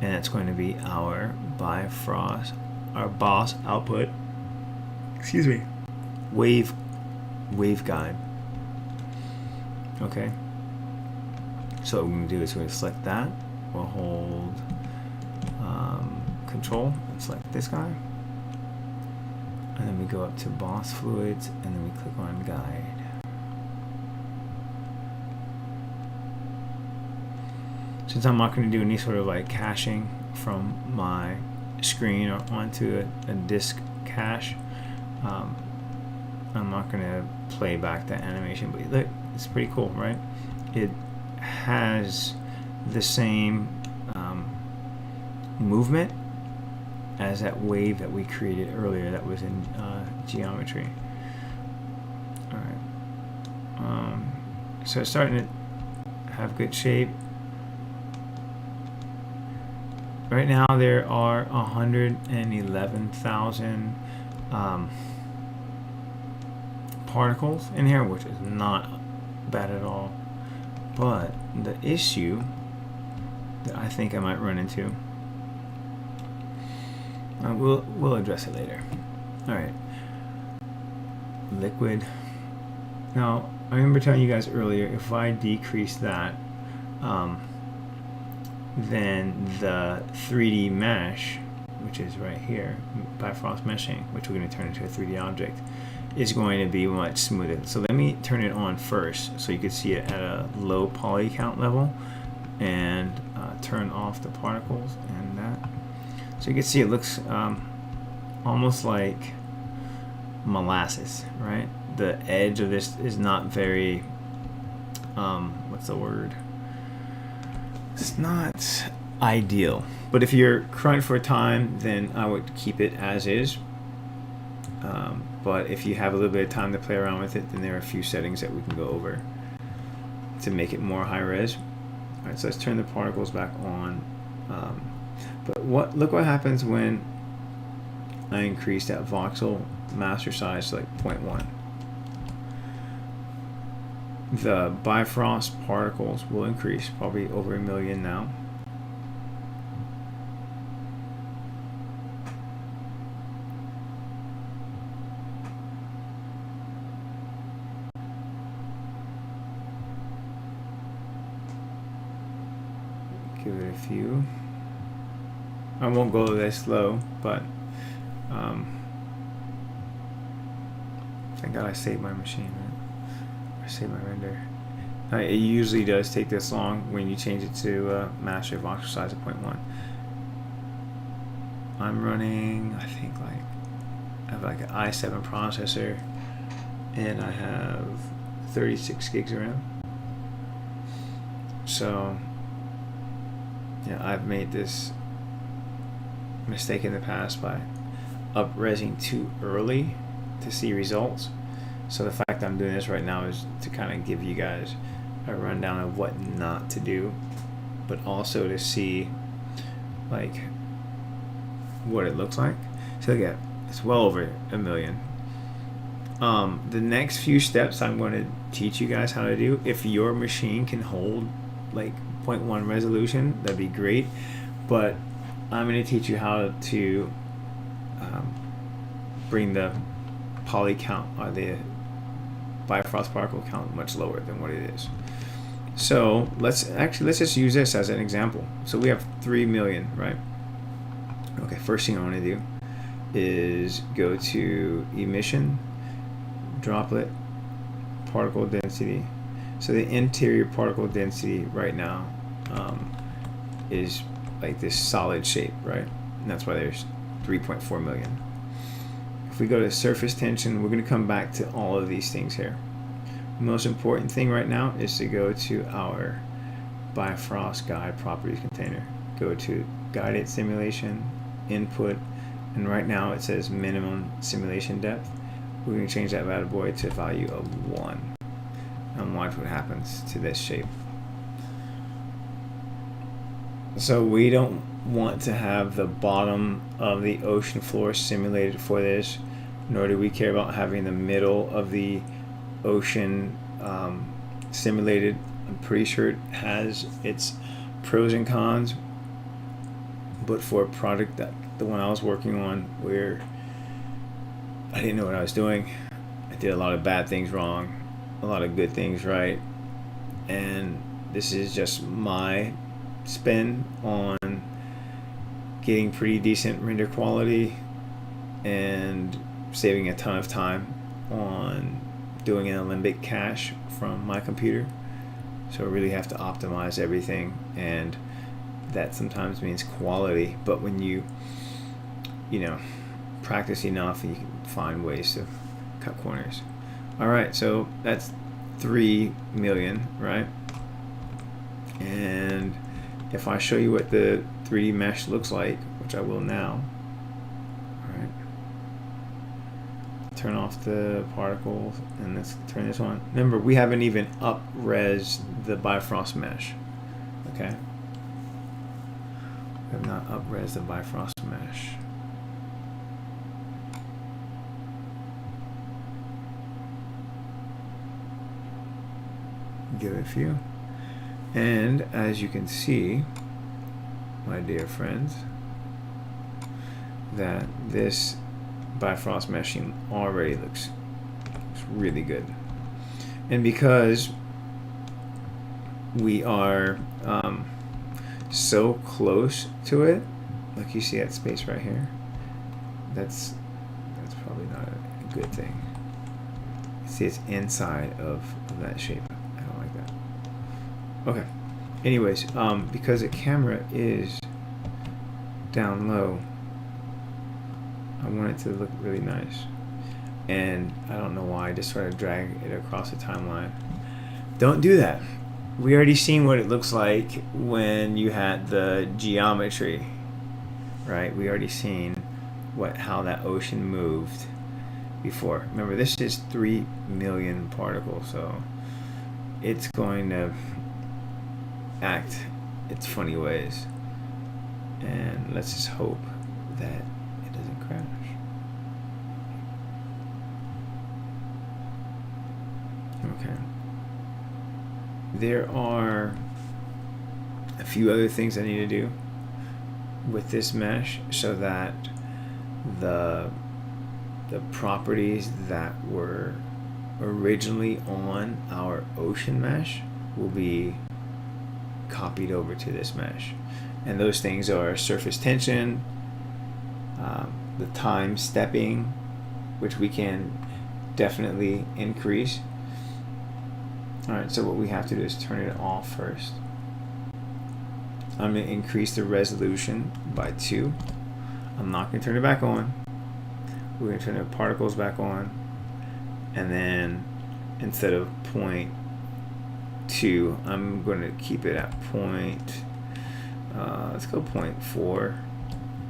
and it's going to be our Bifrost, our boss output. Excuse me. Wave guide. Okay. So what we're going to do is we're going to select that. We'll hold Control and select this guy. and then we go up to boss fluids, and then we click on guide. Since I'm not going to do any sort of like caching from my screen or onto a disk cache, I'm not going to play back that animation, but look, it's pretty cool, right? It has the same movement as that wave that we created earlier that was in geometry. Alright, so it's starting to have good shape. Right now there are 111,000 particles in here, which is not bad at all. But the issue that I think I might run into, we'll address it later. All right, liquid. Now I remember telling you guys earlier, if I decrease that, then the 3D mesh, which is right here, Bifrost meshing, which we're going to turn into a 3D object, is going to be much smoother. So let me turn it on first so you can see it at a low poly count level, and turn off the particles and that. So you can see it looks almost like molasses, right? The edge of this is not very, what's the word? It's not ideal. But if you're crunched for time, then I would keep it as is. But if you have a little bit of time to play around with it, then there are a few settings that we can go over to make it more high res. All right, so let's turn the particles back on. But look what happens when I increase that voxel master size to like 0.1. The Bifrost particles will increase, probably over 1 million now. Give it a few. I won't go this slow, but thank God I saved my machine, right? I saved my render. It usually does take this long when you change it to master voxel size of 0.1. I'm running, I think, I have like an i7 processor, and I have 36 gigs of RAM. So yeah, I've made this mistake in the past by up-resing too early to see results. So the fact I'm doing this right now is to kind of give you guys a rundown of what not to do, but also to see like what it looks like. So look at, it's well over 1 million. The next few steps I'm going to teach you guys how to do. If your machine can hold like 0.1 resolution, that'd be great. But I'm going to teach you how to bring the poly count or the Bifrost particle count much lower than what it is. So let's just use this as an example. So we have 3 million, right? Okay, first thing I want to do is go to emission, droplet, particle density. So the interior particle density right now is like this solid shape, right? And that's why there's 3.4 million. If we go to surface tension, we're going to come back to all of these things here. The most important thing right now is to go to our Bifrost guide properties container. Go to guided simulation, input, and right now it says minimum simulation depth. We're going to change that bad boy to a value of 1 and watch what happens to this shape. So we don't want to have the bottom of the ocean floor simulated for this, nor do we care about having the middle of the ocean simulated. I'm pretty sure it has its pros and cons, but for a product that the one I was working on where I didn't know what I was doing, I did a lot of bad things wrong, a lot of good things right, and this is just my spin on getting pretty decent render quality and saving a ton of time on doing an Alembic cache from my computer. So I really have to optimize everything, and that sometimes means quality, but when you practice enough, you can find ways to cut corners. All right, so that's 3 million, right? And if I show you what the 3D mesh looks like, which I will now, all right, turn off the particles, and let's turn this on. Remember, we haven't even up-res the Bifrost mesh, okay? We have not up-res the Bifrost mesh. Give it a few. And as you can see, my dear friends, that this Bifrost meshing already looks really good. And because we are so close to it, like you see that space right here, that's probably not a good thing. See, it's inside of that shape. I don't like that. Okay. Anyways, because the camera is down low, I want it to look really nice. And I don't know why I just try to drag it across the timeline. Don't do that. We already seen what it looks like when you had the geometry, right? We already seen how that ocean moved before. Remember, this is 3 million particles, so it's going to act its funny ways. And let's just hope that it doesn't crash. Okay. There are a few other things I need to do with this mesh so that the properties that were originally on our ocean mesh will be copied over to this mesh. And those things are surface tension, the time stepping, which we can definitely increase. Alright, so what we have to do is turn it off first. I'm going to increase the resolution by 2. I'm not going to turn it back on. We're going to turn the particles back on. And then instead of 0.2, I'm going to keep it at let's go 0.4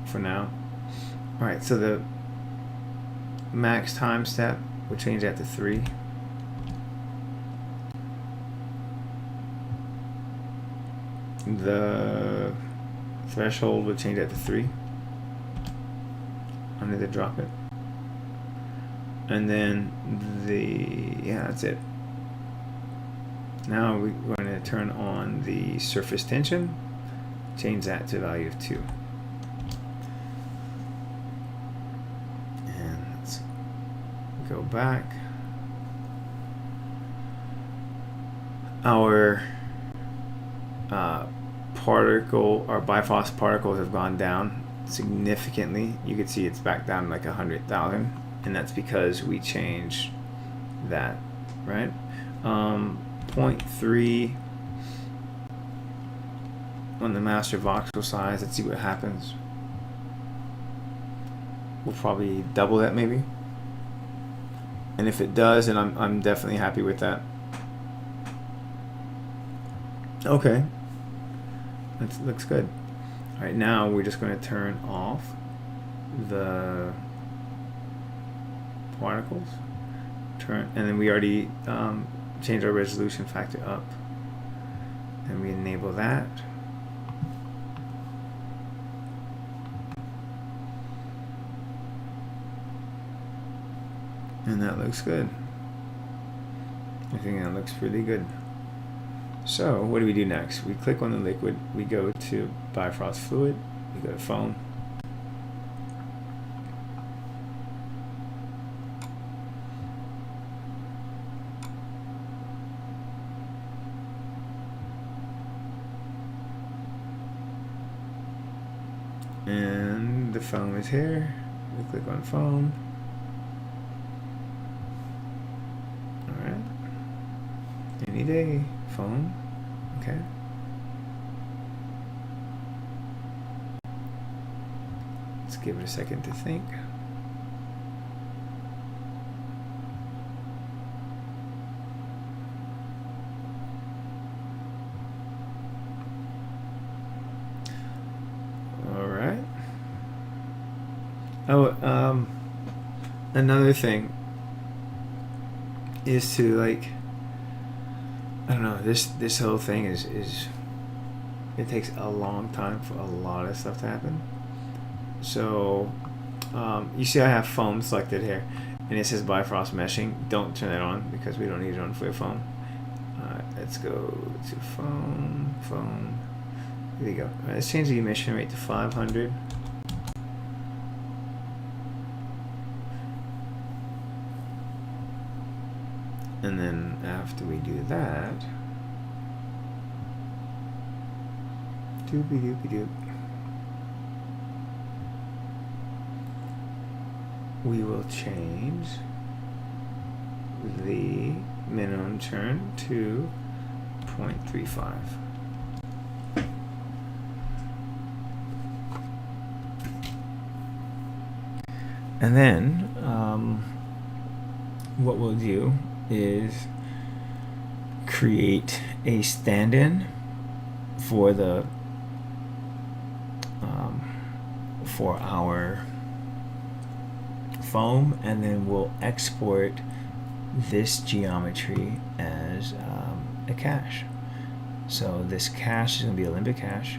for now. Alright, so the max time step, we'll change that to 3. The threshold, we'll change that to 3. I'm going to drop it. And then that's it. Now we're going to turn on the surface tension, change that to a value of 2. And let's go back. Our our Bifrost particles have gone down significantly. You can see it's back down like 100,000, and that's because we changed that, right? 0.3 on the master voxel size. Let's see what happens. We'll probably double that maybe, and if it does, then I'm definitely happy with that. Okay, that looks good. All right, now we're just going to turn off the particles. And then we already changed our resolution factor up, and we enable that. And that looks good. I think that looks really good. So what do we do next? We click on the liquid, we go to Bifrost fluid, we go to foam, and the foam is here. We click on foam, Any day, phone. Okay. Let's give it a second to think. All right. Oh, another thing is to, like, I don't know, this whole thing is it takes a long time for a lot of stuff to happen. So you see I have foam selected here, and it says Bifrost meshing. Don't turn that on because we don't need it on for foam. Let's go to foam. Here we go. Alright, let's change the emission rate to 500. And then after we do that, doopy doopy doop, we will change the minimum turn to 0.35. And then what we'll do is create a stand-in for the for our foam, and then we'll export this geometry as a cache. So this cache is going to be a limbic cache.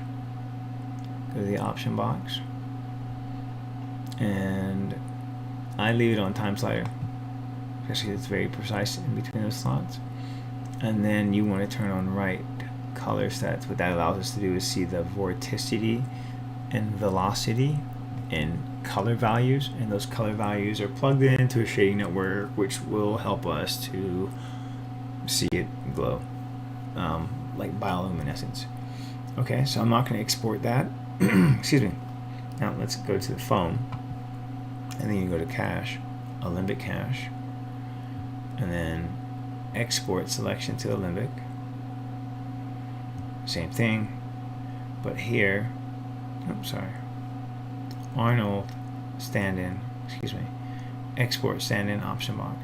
Go to the option box, and I leave it on time slider, especially it's very precise in between those slots. And then you want to turn on right color sets. What that allows us to do is see the vorticity and velocity and color values, and those color values are plugged into a shading network, which will help us to see it glow, like bioluminescence. Okay, so I'm not going to export that. Excuse me. Now let's go to the foam, and then you go to cache, a limbic cache, and then export selection to the limbic. Same thing, but here, oops, sorry. Arnold stand-in, excuse me, export stand-in option box.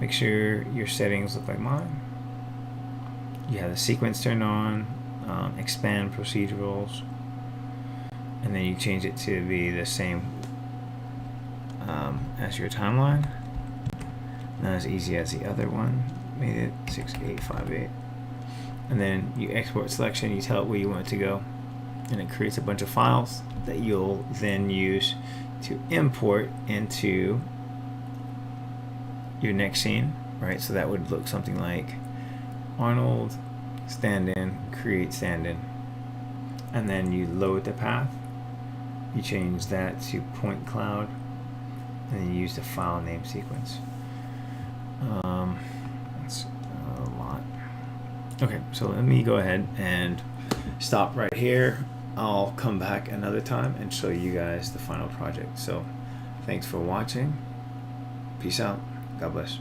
Make sure your settings look like mine. You have the sequence turned on, expand procedurals, and then you change it to be the same as your timeline. Not as easy as the other one. Made it 6858. And then you export selection, you tell it where you want it to go, and it creates a bunch of files that you'll then use to import into your next scene, right? So that would look something like Arnold stand-in, create stand-in, and then you load the path. You change that to point cloud, and then you use the file name sequence. That's a lot. Okay, so let me go ahead and stop right here. I'll come back another time and show you guys the final project. So thanks for watching. Peace out. God bless.